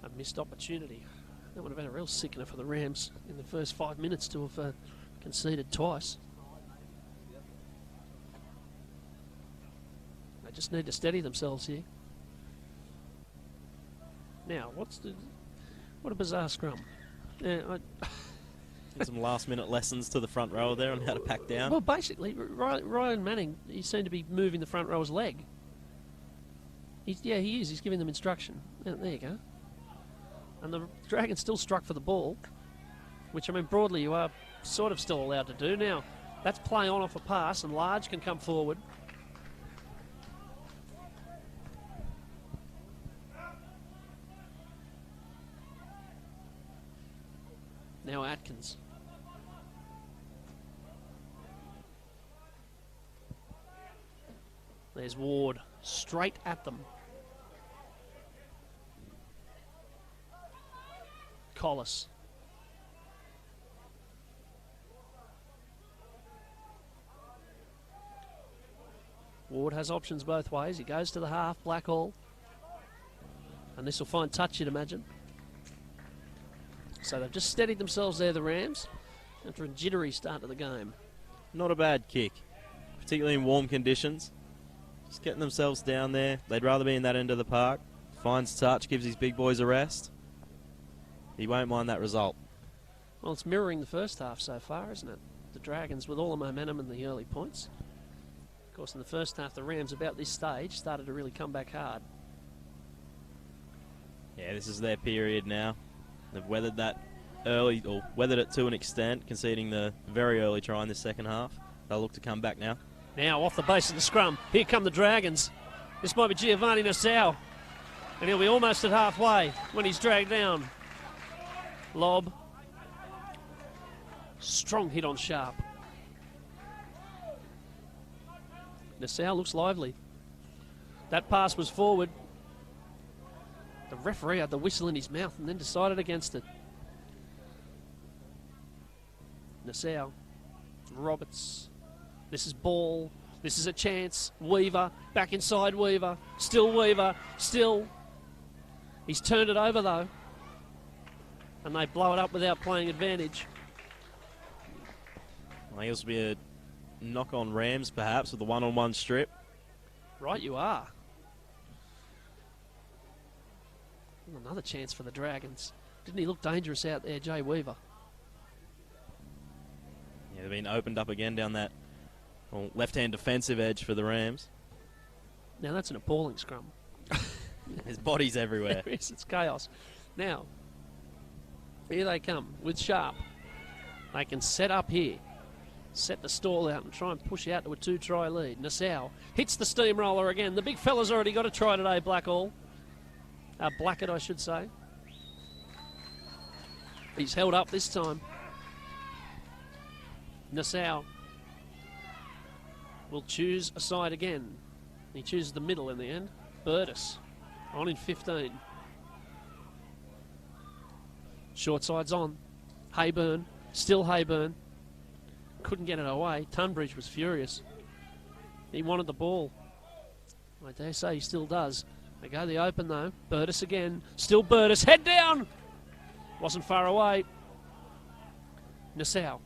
A missed opportunity. That would have been a real sickener for the Rams in the first 5 minutes to have conceded twice. They just need to steady themselves here. Now, what a bizarre scrum. Yeah, Some last-minute lessons to the front row there on how to pack down. Well, basically, Ryan Manning, he seemed to be moving the front row's leg. He is. He's giving them instruction. Yeah, there you go. And the Dragons still struck for the ball, which, I mean, broadly you are sort of still allowed to do. Now, that's play on off a pass, and Large can come forward. Now Atkins. There's Ward, straight at them. Collis. Ward has options both ways. He goes to the half, Blackhall. And this will find touch, you'd imagine. So they've just steadied themselves there, the Rams, after a jittery start to the game. Not a bad kick, particularly in warm conditions. Just getting themselves down there. They'd rather be in that end of the park. Finds touch, gives his big boys a rest. He won't mind that result. Well, it's mirroring the first half so far, isn't it? The Dragons with all the momentum and the early points. Of course, in the first half, the Rams, about this stage, started to really come back hard. Yeah, this is their period now. They've weathered that early, or weathered it to an extent, conceding the very early try in the second half. They'll look to come back now. Now off the base of the scrum. Here come the Dragons. This might be Giovanni Nassau. And he'll be almost at halfway when he's dragged down. Lob. Strong hit on Sharp. Nassau looks lively. That pass was forward. The referee had the whistle in his mouth and then decided against it. Nassau. Roberts. This is Ball. This is a chance. Weaver. Back inside Weaver. Still Weaver. Still. He's turned it over though. And they blow it up without playing advantage. I think this will be a knock on Rams perhaps with a one-on-one strip. Right you are. Another chance for the Dragons. Didn't he look dangerous out there, Jay Weaver? Yeah, they've been opened up again down that left-hand defensive edge for the Rams. Now that's an appalling scrum. His body's everywhere. Yes, it's chaos. Now, here they come with Sharp. They can set up here. Set the stall out and try and push out to a 2-try lead. Nassau hits the steamroller again. The big fella's already got a try today, Blackett, I should say. He's held up this time. Nassau. will choose a side again. He chooses the middle in the end. Burtis on in 15. Short side's on. Hayburn, still Hayburn. Couldn't get it away. Tunbridge was furious. He wanted the ball. I dare say he still does. They go the open though. Burtis again. Still Burtis. Head down! Wasn't far away. Nassau.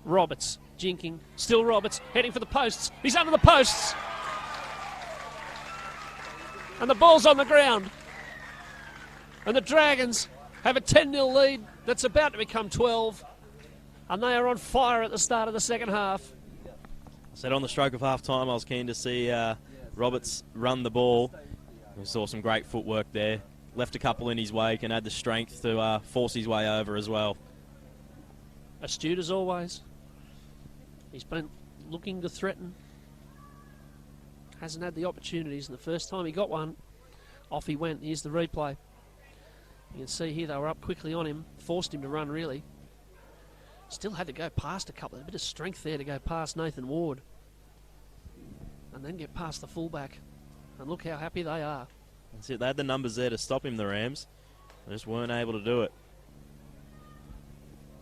Roberts. Jinking. Still Roberts. Heading for the posts. He's under the posts. And the ball's on the ground. And the Dragons have a 10-0 lead that's about to become 12. And they are on fire at the start of the second half. I said on the stroke of half-time I was keen to see Roberts run the ball. We saw some great footwork there. Left a couple in his wake and had the strength to force his way over as well. Astute as always. He's been looking to threaten. Hasn't had the opportunities, and the first time he got one, off he went. Here's the replay. You can see here they were up quickly on him, forced him to run really. Still had to go past a couple, a bit of strength there to go past Nathan Ward. And then get past the fullback. And look how happy they are. That's it. They had the numbers there to stop him, the Rams. They just weren't able to do it.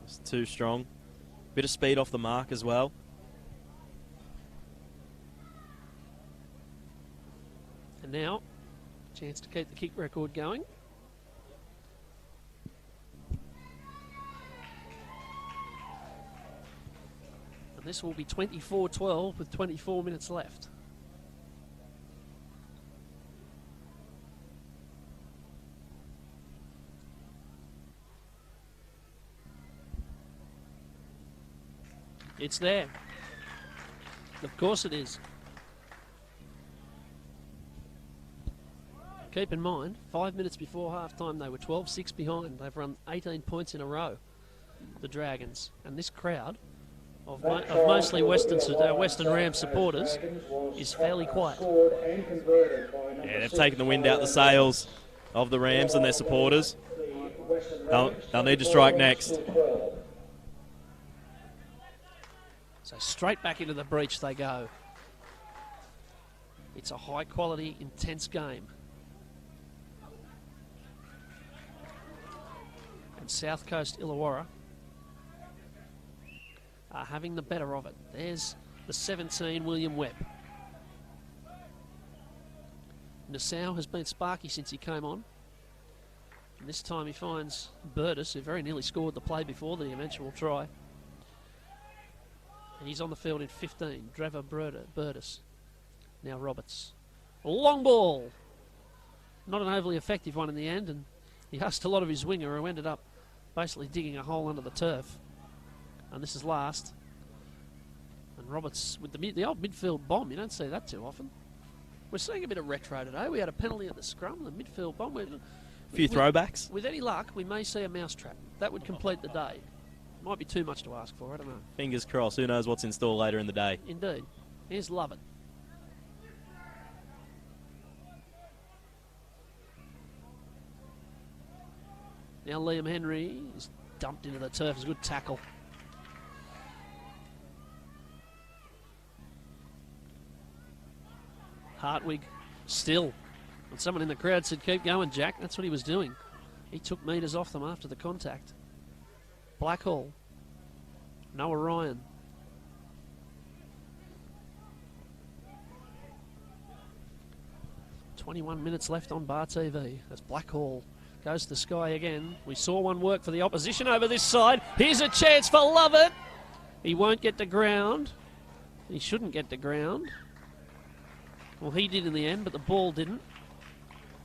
It's too strong. Bit of speed off the mark as well. And now, chance to keep the kick record going. And this will be 24-12 with 24 minutes left. It's there. Of course it is. Keep in mind, 5 minutes before half-time, they were 12-6 behind. They've run 18 points in a row, the Dragons. And this crowd of mostly Western Rams supporters is fairly quiet. Yeah, they've taken the wind out the sails of the Rams and their supporters. They'll need to strike next. So straight back into the breach they go. It's a high-quality, intense game. And South Coast Illawarra are having the better of it. There's the 17, William Webb. Nassau has been sparky since he came on. And this time he finds Burtis, who very nearly scored the play before the eventual try. And he's on the field in 15, Trevor Burtis. Now Roberts. Long ball. Not an overly effective one in the end, and he asked a lot of his winger, who ended up basically digging a hole under the turf. And this is last. And Roberts with the old midfield bomb. You don't see that too often. We're seeing a bit of retro today. We had a penalty at the scrum, the midfield bomb. A few throwbacks. With any luck, we may see a mousetrap. That would complete the day. Might be too much to ask for, I don't know. Fingers crossed. Who knows what's in store later in the day. Indeed. Here's Lovett. Now Liam Henry is dumped into the turf. It's a good tackle. Hartwig still. And someone in the crowd said, keep going, Jack. That's what he was doing. He took metres off them after the contact. Blackhall. Noah Ryan. "21 minutes left on Bar TV as Blackhall goes to the sky again. We saw one work for the opposition over this side. Here's a chance for Lovett. He won't get to ground. He shouldn't get to ground. Well, he did in the end, but the ball didn't.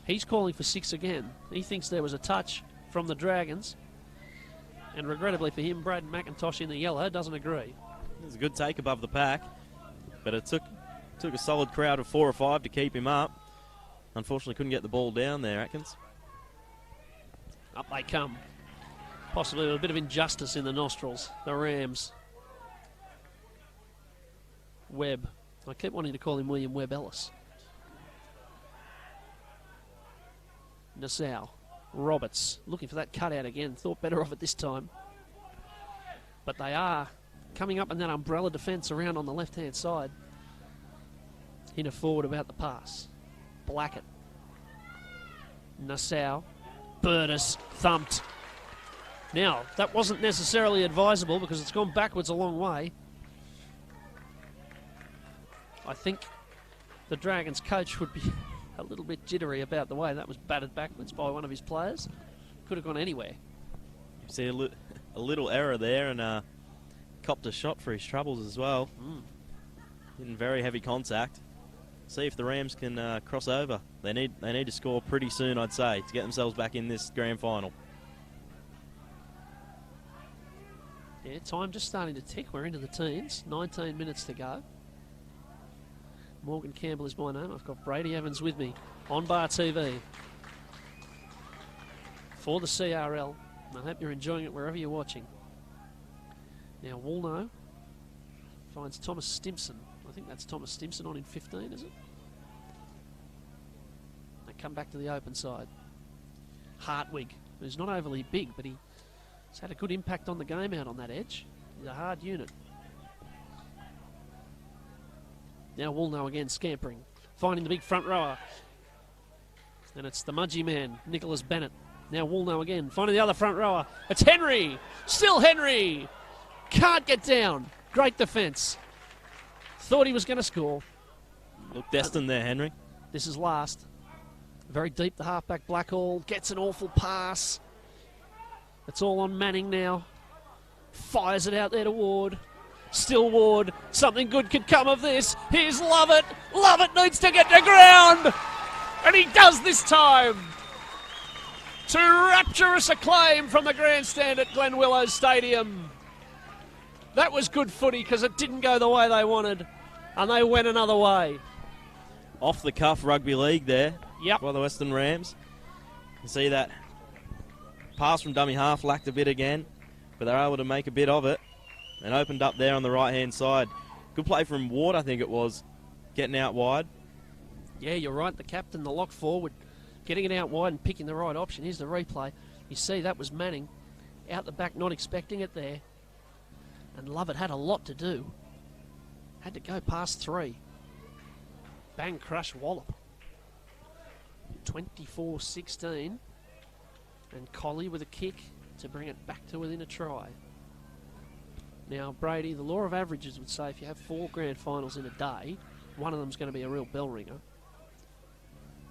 He's calling for 6 again. He thinks there was a touch from the Dragons. And regrettably for him, Brad McIntosh in the yellow doesn't agree. It was a good take above the pack, but it took a solid crowd of 4 or 5 to keep him up. Unfortunately, couldn't get the ball down there, Atkins. Up they come. Possibly a bit of injustice in the nostrils. The Rams. Webb. I keep wanting to call him William Webb Ellis. Nassau. Roberts looking for that cutout again. Thought better of it this time. But they are coming up in that umbrella defence around on the left-hand side. Hinner forward about the pass. Blackett. Nassau. Burtis thumped. Now, that wasn't necessarily advisable because it's gone backwards a long way. I think the Dragons coach would be a little bit jittery about the way that was batted backwards by one of his players. Could have gone anywhere. You see a little error there, and copped a shot for his troubles as well. In very heavy contact. See if the Rams can cross over. They need to score pretty soon, I'd say, to get themselves back in this grand final. Yeah, time just starting to tick. We're into the teens. 19 minutes to go. Morgan Campbell is my name. I've got Brady Evans with me on Bar TV for the CRL. And I hope you're enjoying it wherever you're watching. Now Woolno finds Thomas Stimson. I think that's Thomas Stimson on in 15, is it? They come back to the open side. Hartwig, who's not overly big, but he's had a good impact on the game out on that edge. He's a hard unit. Now Woolno again scampering, finding the big front rower. And it's the Mudgee man, Nicholas Bennett. Now Woolno again, finding the other front rower. It's Henry! Still Henry! Can't get down. Great defence. Thought he was going to score. Look destined there, Henry. This is last. Very deep, the halfback Blackhall. Gets an awful pass. It's all on Manning now. Fires it out there to Ward. Still Ward. Something good could come of this. Here's Lovett. Lovett needs to get to ground. And he does this time. To rapturous acclaim from the grandstand at Glen Willow Stadium. That was good footy because it didn't go the way they wanted. And they went another way. Off the cuff rugby league there. Yep. By the Western Rams. You can see that pass from dummy half lacked a bit again, but they're able to make a bit of it and opened up there on the right-hand side. Good play from Ward, I think it was, getting out wide. Yeah, you're right. The captain, the lock forward, getting it out wide and picking the right option. Here's the replay. You see that was Manning out the back, not expecting it there. And Lovett had a lot to do. Had to go past three. Bang, crush, wallop. 24-16. And Colley with a kick to bring it back to within a try. Now, Brady, the law of averages would say if you have 4 grand finals in a day, one of them's going to be a real bell ringer.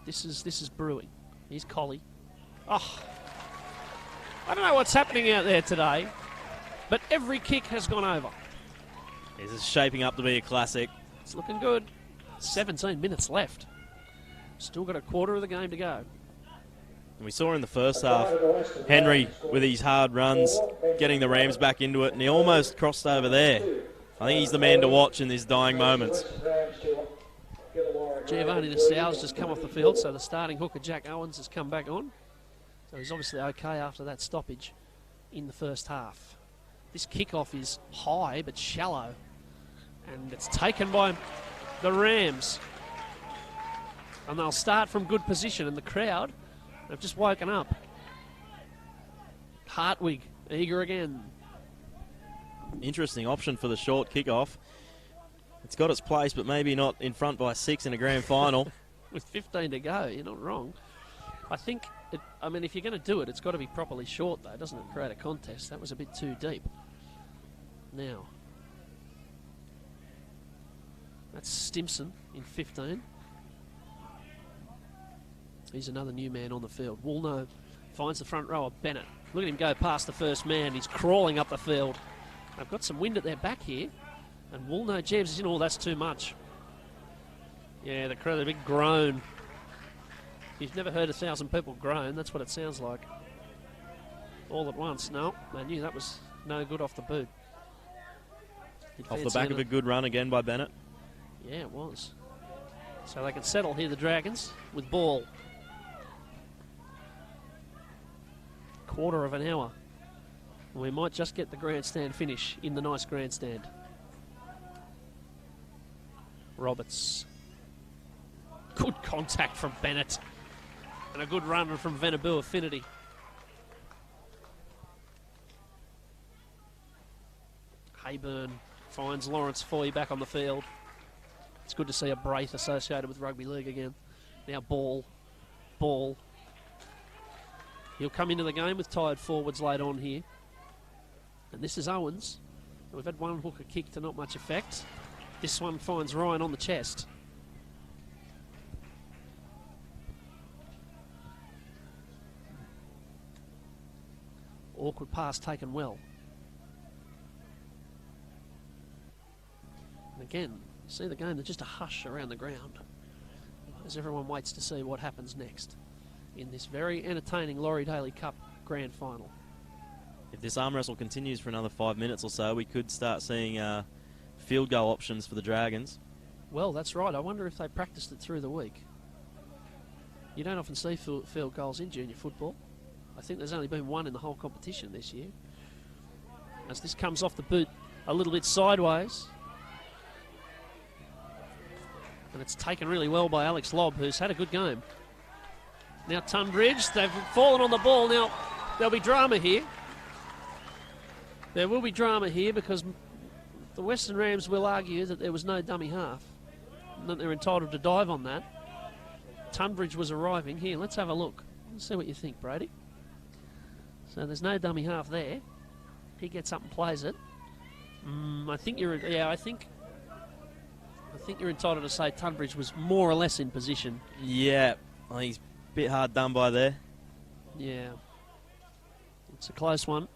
This is brewing. Here's Colley. Oh, I don't know what's happening out there today, but every kick has gone over. This is shaping up to be a classic. It's looking good. 17 minutes left. Still got a quarter of the game to go. And we saw in the first half, Henry with his hard runs, getting the Rams back into it, and he almost crossed over there. I think he's the man to watch in these dying moments. Giovanni Nassau's just come off the field, so the starting hooker, Jack Owens, has come back on. So he's obviously okay after that stoppage in the first half. This kickoff is high but shallow, and it's taken by the Rams. And they'll start from good position, and the crowd have just woken up. Hartwig, eager again. Interesting option for the short kickoff. It's got its place, but maybe not in front by 6 in a grand final. With 15 to go, you're not wrong. I think, if you're going to do it, it's got to be properly short, though, doesn't it? Create a contest. That was a bit too deep. Now, that's Stimson in 15. He's another new man on the field. Woolno finds the front rower, Bennett. Look at him go past the first man. He's crawling up the field. They've got some wind at their back here. And Woolno jams in. Oh, that's too much. Yeah, the big groan. If you've never heard 1,000 people groan, that's what it sounds like. All at once. No, they knew that was no good off the boot. Off the back of a good run again by Bennett. Yeah, it was. So they can settle here, the Dragons, with ball. Quarter of an hour. We might just get the grandstand finish in the nice grandstand. Roberts. Good contact from Bennett. And a good run from Venabu Affinity. Hayburn finds Lawrence Foy back on the field. It's good to see a Braith associated with rugby league again. Now ball. He'll come into the game with tired forwards late on here. And this is Owens. We've had one hooker kick to not much effect. This one finds Ryan on the chest. Awkward pass taken well. And again, see the game, there's just a hush around the ground as everyone waits to see what happens next in this very entertaining Laurie Daley Cup Grand Final. If this arm wrestle continues for another 5 minutes or so, we could start seeing field goal options for the Dragons. Well, that's right. I wonder if they practiced it through the week. You don't often see field goals in junior football. I think there's only been one in the whole competition this year. As this comes off the boot a little bit sideways. And it's taken really well by Alex Lobb, who's had a good game. Now Tunbridge, they've fallen on the ball. Now there'll be drama here. There will be drama here because the Western Rams will argue that there was no dummy half and that they're entitled to dive on that. Tunbridge was arriving. Here, let's have a look. Let's see what you think, Brady. So there's no dummy half there. He gets up and plays it. I think you're entitled to say Tunbridge was more or less in position. Yeah, I think he's a bit hard done by there. Yeah. It's a close one.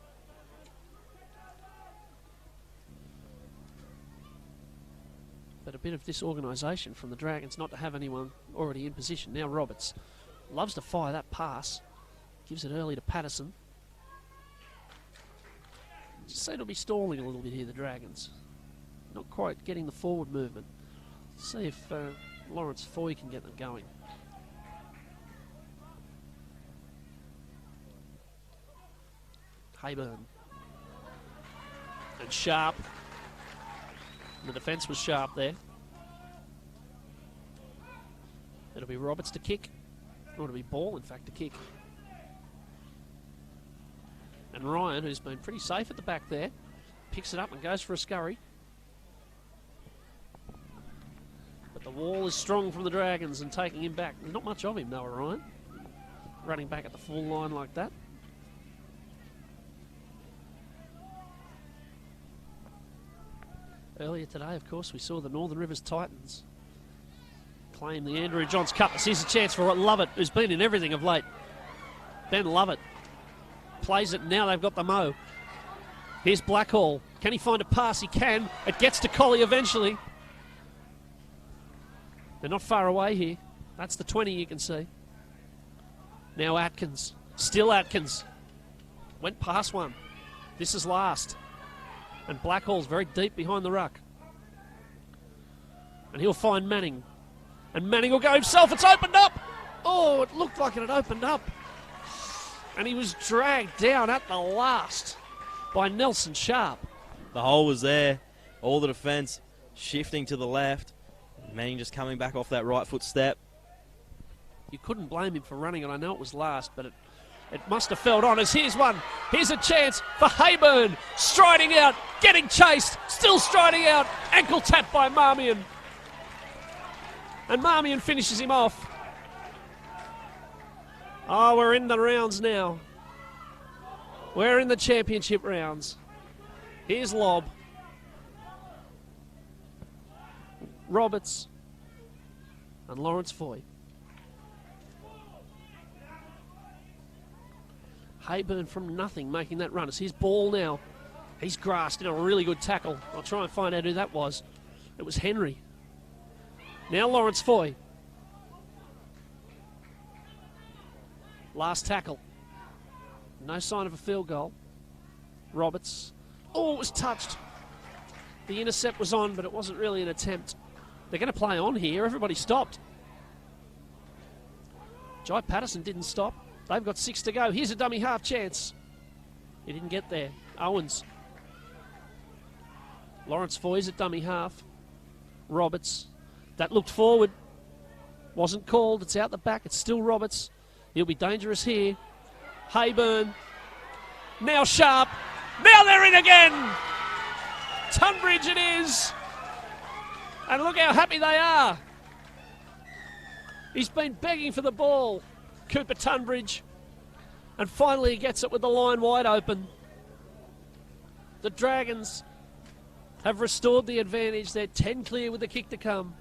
But a bit of disorganisation from the Dragons not to have anyone already in position. Now Roberts loves to fire that pass. Gives it early to Patterson. Just seem to be stalling a little bit here, the Dragons. Not quite getting the forward movement. See if Lawrence Foy can get them going. Hayburn. And Sharp. The defence was sharp there. It'll be Roberts to kick. Or it'll be Ball, in fact, to kick. And Ryan, who's been pretty safe at the back there, picks it up and goes for a scurry. But the wall is strong from the Dragons and taking him back. There's not much of him, Noah Ryan, running back at the full line like that. Earlier today, of course, we saw the Northern Rivers Titans claim the Andrew Johns Cup. Here's a chance for Lovett, who's been in everything of late. Ben Lovett plays it, and now they've got the mo. Here's Blackhall. Can he find a pass? He can. It gets to Collie eventually. They're not far away here. That's the 20 you can see. Now Atkins. Still Atkins. Went past one. This is last. And Blackhall's very deep behind the ruck. And he'll find Manning. And Manning will go himself. It's opened up. Oh, it looked like it had opened up. And he was dragged down at the last by Nelson Sharp. The hole was there. All the defence shifting to the left. Manning just coming back off that right foot step. You couldn't blame him for running it. I know it was last, but it must have felt on us. Here's one. Here's a chance for Hayburn. Striding out. Getting chased. Still striding out. Ankle tap by Marmion. And Marmion finishes him off. Oh, we're in the rounds now. We're in the championship rounds. Here's Lobb. Roberts. And Lawrence Foy. Hayburn from nothing making that run. It's his ball now. He's grasped in a really good tackle. I'll try and find out who that was. It was Henry. Now Lawrence Foy. Last tackle. No sign of a field goal. Roberts. Oh, it was touched. The intercept was on, but it wasn't really an attempt. They're going to play on here. Everybody stopped. Jai Patterson didn't stop. They've got 6 to go. Here's a dummy half chance. He didn't get there. Owens. Lawrence Foy's at dummy half. Roberts. That looked forward. Wasn't called. It's out the back. It's still Roberts. He'll be dangerous here. Hayburn. Now Sharp. Now they're in again. Tunbridge it is. And look how happy they are. He's been begging for the ball, Cooper Tunbridge. And finally he gets it with the line wide open. The Dragons have restored the advantage. They're 10 clear with the kick to come.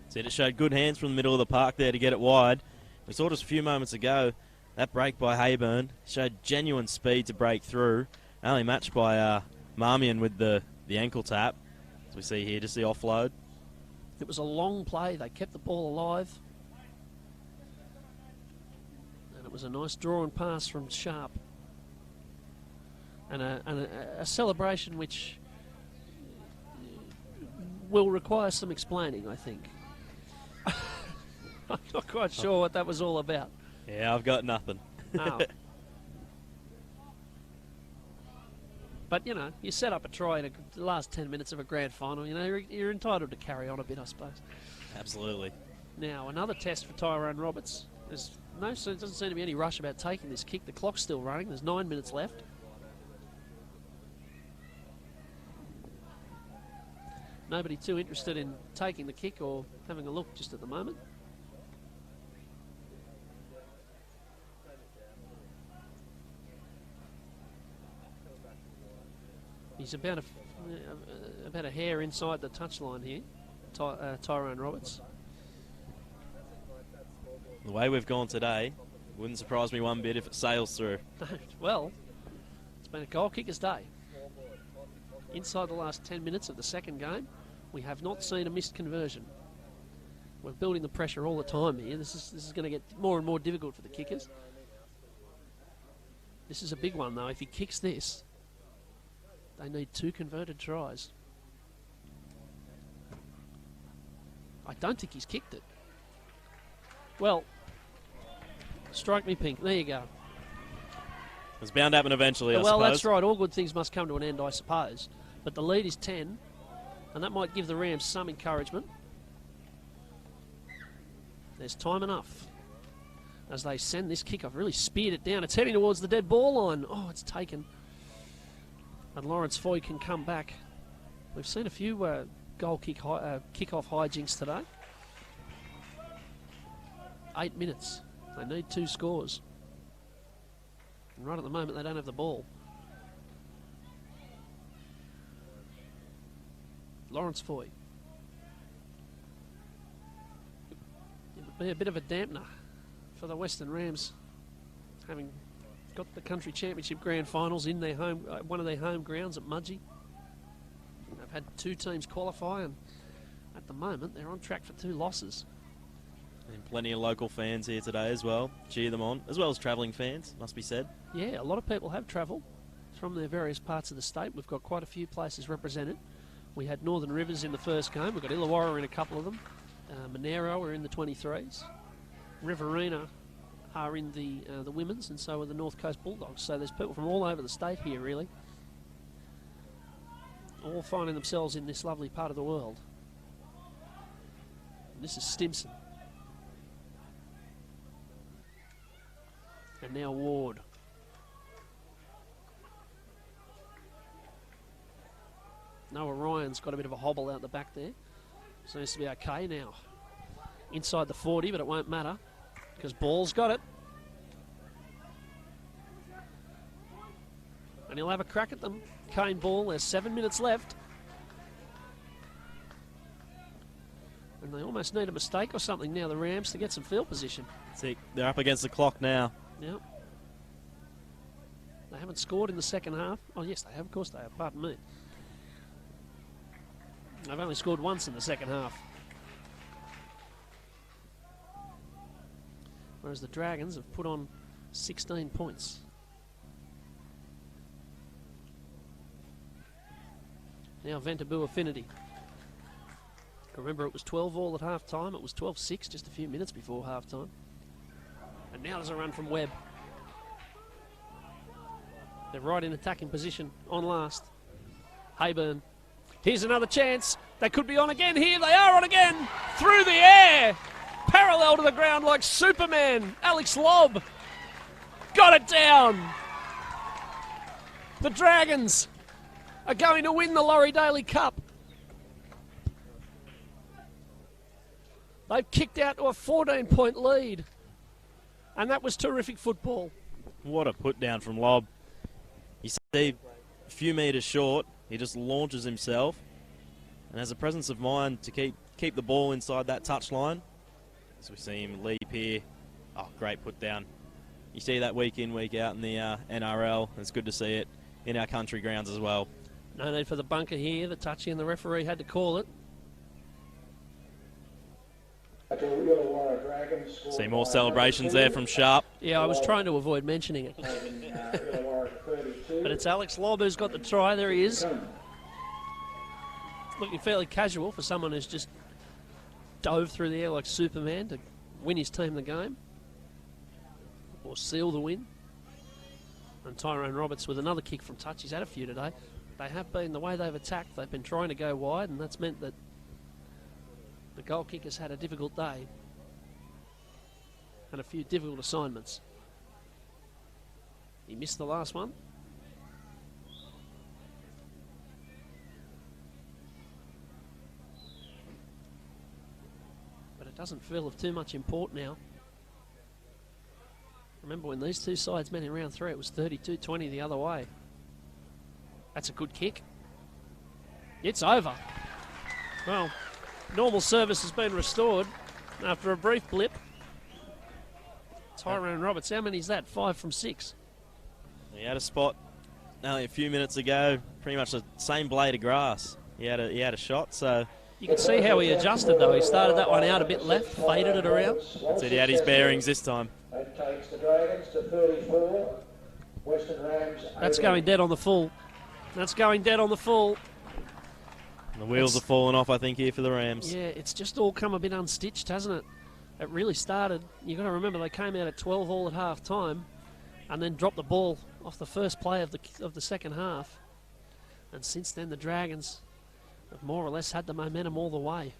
Said it showed good hands from the middle of the park there to get it wide. We saw just a few moments ago that break by Hayburn showed genuine speed to break through. Only matched by Marmion with the ankle tap. As we see here, just the offload. It was a long play. They kept the ball alive. And it was a nice draw and pass from Sharp. And a celebration which will require some explaining, I think. I'm not quite sure what that was all about. Yeah, I've got nothing. Oh. But, you know, you set up a try in the last 10 minutes of a grand final. You know, you're entitled to carry on a bit, I suppose. Absolutely. Now, another test for Tyrone Roberts. There doesn't seem to be any rush about taking this kick. The clock's still running. There's 9 minutes left. Nobody too interested in taking the kick or having a look just at the moment. He's about a hair inside the touchline here, Tyrone Roberts. The way we've gone today, wouldn't surprise me one bit if it sails through. Well, it's been a goal kicker's day. Inside the last 10 minutes of the second game, we have not seen a missed conversion. We're building the pressure all the time here. This is going to get more and more difficult for the kickers. This is a big one, though. If he kicks this, they need 2 converted tries. I don't think he's kicked it. Well, strike me pink. There you go. It's bound to happen eventually, I well, suppose. that's right. All good things must come to an end, I suppose. But the lead is 10, and that might give the Rams some encouragement. There's time enough as they send this kick off. Really speared it down. It's heading towards the dead ball line. Oh, it's taken. And Lawrence Foy can come back. We've seen a few goal kick-off hijinks today. 8 minutes. They need 2 scores. And right at the moment, they don't have the ball. Lawrence Foy. It would be a bit of a dampener for the Western Rams, having got the Country Championship Grand Finals in their home, one of their home grounds at Mudgee. They've had 2 teams qualify, and at the moment, they're on track for 2 losses. And plenty of local fans here today as well. Cheer them on, as well as travelling fans, must be said. Yeah, a lot of people have travelled from their various parts of the state. We've got quite a few places represented. We had Northern Rivers in the first game. We've got Illawarra in a couple of them. Monero are in the 23s. Riverina are in the women's, and so are the North Coast Bulldogs. So there's people from all over the state here, really, all finding themselves in this lovely part of the world. And this is Stimson. And now Ward. Noah Ryan's got a bit of a hobble out the back there. Seems to be okay now. Inside the 40, but it won't matter because Ball's got it. And he'll have a crack at them. Kane Ball, there's 7 minutes left. And they almost need a mistake or something now, the Rams, to get some field position. See, they're up against the clock now. Yep. They haven't scored in the second half. Oh, yes, they have. Of course they have. Pardon me. They've only scored once in the second half. Whereas the Dragons have put on 16 points. Now Ventaboo Affinity. Remember, it was 12 all at half-time. It was 12-6 just a few minutes before half-time. And now there's a run from Webb. They're right in attacking position on last. Hayburn. Here's another chance. They could be on again here. They are on again. Through the air. Parallel to the ground like Superman. Alex Lobb. Got it down. The Dragons are going to win the Laurie Daley Cup. They've kicked out to a 14-point lead. And that was terrific football. What a put down from Lob. You see, a few metres short, he just launches himself and has a presence of mind to keep the ball inside that touchline. So we see him leap here. Oh, great put down. You see that week in, week out in the NRL. It's good to see it in our country grounds as well. No need for the bunker here. The touchy and the referee had to call it. See more celebrations there from Sharp. Yeah, I was trying to avoid mentioning it. But it's Alex Lobb who's got the try. There he is. Looking fairly casual for someone who's just dove through the air like Superman to win his team the game. Or seal the win. And Tyrone Roberts with another kick from touch. He's had a few today. They have been, the way they've attacked, they've been trying to go wide, and that's meant that the goal kicker's had a difficult day. And a few difficult assignments. He missed the last one. But it doesn't feel of too much import now. Remember when these two sides met in round 3, it was 32-20 the other way. That's a good kick. It's over. Well, normal service has been restored after a brief blip. Tyrone Roberts, how many is that? 5 from 6. He had a spot only a few minutes ago, pretty much the same blade of grass. He had a shot, so... You can see how he adjusted though. He started that one out a bit left, faded it around. That's it, he had his bearings this time. That takes the Dragons to 34. Western Rams. That's going dead on the full. That's going dead on the full. And the wheels are falling off, I think, here for the Rams. Yeah, it's just all come a bit unstitched, hasn't it? It really started. You've got to remember they came out at 12 all at half time and then dropped the ball off the first play of the second half. And since then, the Dragons have more or less had the momentum all the way.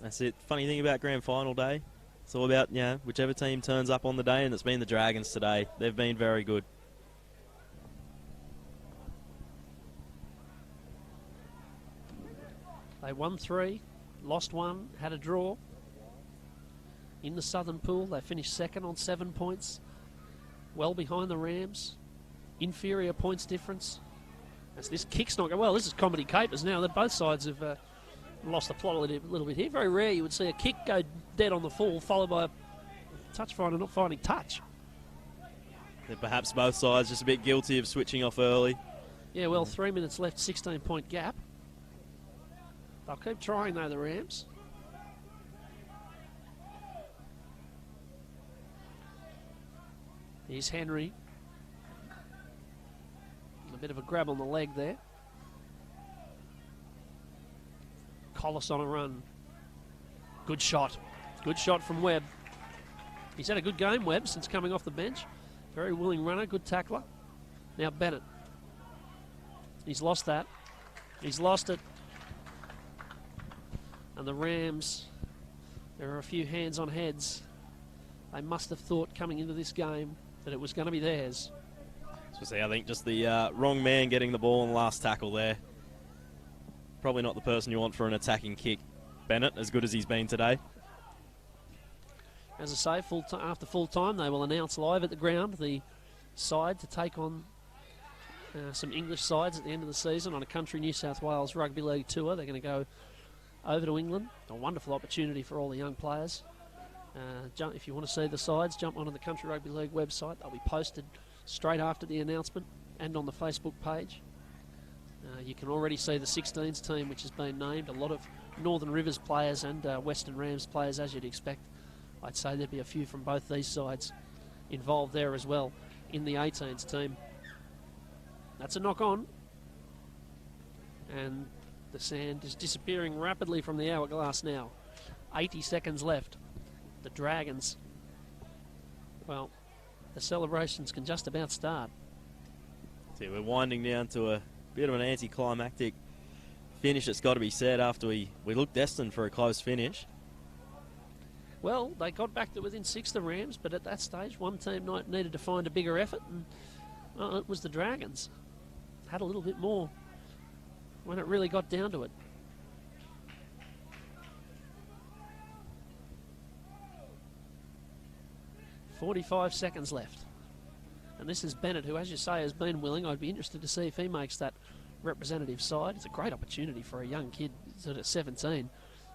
That's it. Funny thing about grand final day, it's all about, whichever team turns up on the day, and it's been the Dragons today. They've been very good. They won 3, lost 1, had a draw. In the Southern Pool, they finished second on 7 points. Well behind the Rams. Inferior points difference. As this kick's not going well, this is comedy capers now that both sides have lost the plot a little bit here. Very rare you would see a kick go dead on the full, followed by a touch finder not finding touch. And perhaps both sides just a bit guilty of switching off early. Yeah, well, 3 minutes left, 16-point gap. They'll keep trying though, the Rams. Here's Henry. A bit of a grab on the leg there. Collis on a run. Good shot. Good shot from Webb. He's had a good game, Webb, since coming off the bench. Very willing runner, good tackler. Now Bennett. He's lost that. He's lost it. And the Rams, there are a few hands on heads. They must have thought coming into this game that it was going to be theirs. So I think just the wrong man getting the ball in the last tackle there. Probably not the person you want for an attacking kick. Bennett, as good as he's been today. As I say, after full time, they will announce live at the ground the side to take on some English sides at the end of the season on a Country New South Wales Rugby League tour. They're going to go over to England. A wonderful opportunity for all the young players. If you want to see the sides, jump onto the Country Rugby League website. They'll be posted straight after the announcement and on the Facebook page. You can already see the 16s team which has been named. A lot of Northern Rivers players and Western Rams players, as you'd expect. I'd say there'd be a few from both these sides involved there as well in the 18s team. That's a knock on. And the sand is disappearing rapidly from the hourglass now. 80 seconds left. The Dragons, well, the celebrations can just about start. See, we're winding down to a bit of an anticlimactic finish, it's got to be said, after we looked destined for a close finish. Well, they got back to within 6, the Rams, but at that stage, one team needed to find a bigger effort, and it was the Dragons. Had a little bit more when it really got down to it. 45 seconds left. And this is Bennett, who, as you say, has been willing. I'd be interested to see if he makes that representative side. It's a great opportunity for a young kid sort of 17.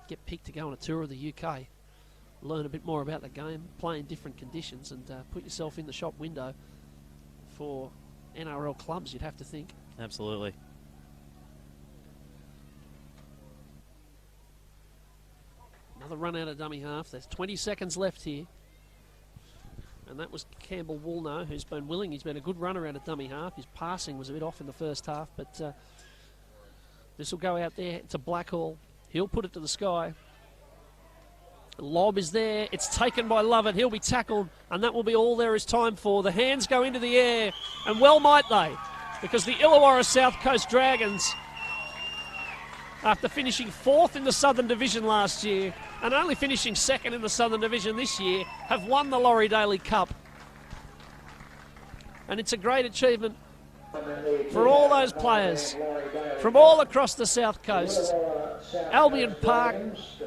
Get picked to go on a tour of the UK. Learn a bit more about the game, play in different conditions, and put yourself in the shop window for NRL clubs, you'd have to think. Absolutely. Another run out of dummy half. There's 20 seconds left here. And that was Campbell Woolnough, who's been willing. He's been a good runner out of dummy half. His passing was a bit off in the first half, but this will go out there to Blackhall. He'll put it to the sky. The lob is there. It's taken by Lovett. He'll be tackled, and that will be all there is time for. The hands go into the air, and well might they, because the Illawarra South Coast Dragons, after finishing 4th in the Southern Division last year and only finishing 2nd in the Southern Division this year, have won the Laurie Daley Cup. And it's a great achievement for all those players from all across the South Coast. Albion Park,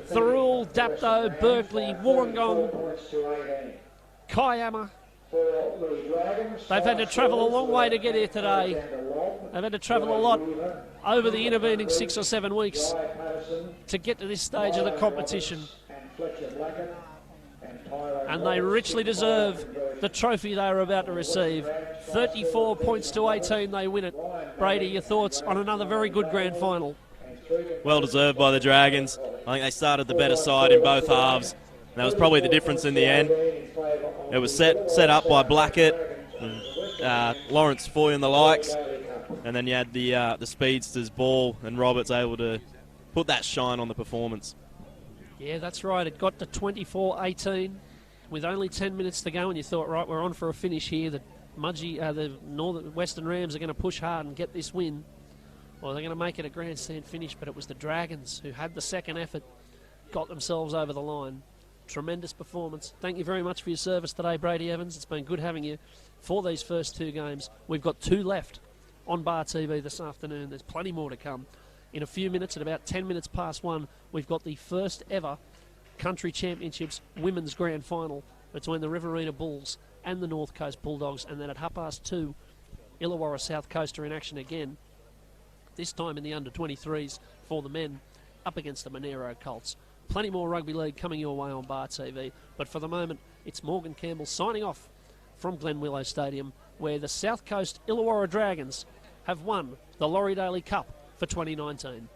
Thirroul, Dapto, Berkeley, Wollongong, Kiama. They've had to travel a long way to get here today. They've had to travel a lot over the intervening 6 or 7 weeks to get to this stage of the competition. And they richly deserve the trophy they are about to receive. 34 points to 18, they win it. Brady, your thoughts on another very good grand final? Well deserved by the Dragons. I think they started the better side in both halves. And that was probably the difference in the end. It was set up by Blackett, and, Lawrence Foy and the likes. And then you had the speedsters, Ball and Roberts, able to put that shine on the performance. Yeah, that's right. It got to 24-18 with only 10 minutes to go, and you thought, right, we're on for a finish here. The Northern Western Rams are going to push hard and get this win. Well, they're going to make it a grandstand finish, but it was the Dragons who had the second effort, got themselves over the line. Tremendous performance. Thank you very much for your service today, Brady Evans. It's been good having you for these first 2 games. We've got 2 left on Bar TV this afternoon. There's plenty more to come. In a few minutes, at about 10 minutes past 1, we've got the first ever Country Championships Women's Grand Final between the Riverina Bulls and the North Coast Bulldogs. And then at 2:30, Illawarra South Coast are in action again, this time in the under-23s for the men, up against the Monero Colts. Plenty more rugby league coming your way on Bar TV. But for the moment, it's Morgan Campbell signing off from Glen Willow Stadium, where the South Coast Illawarra Dragons have won the Laurie Daley Cup for 2019.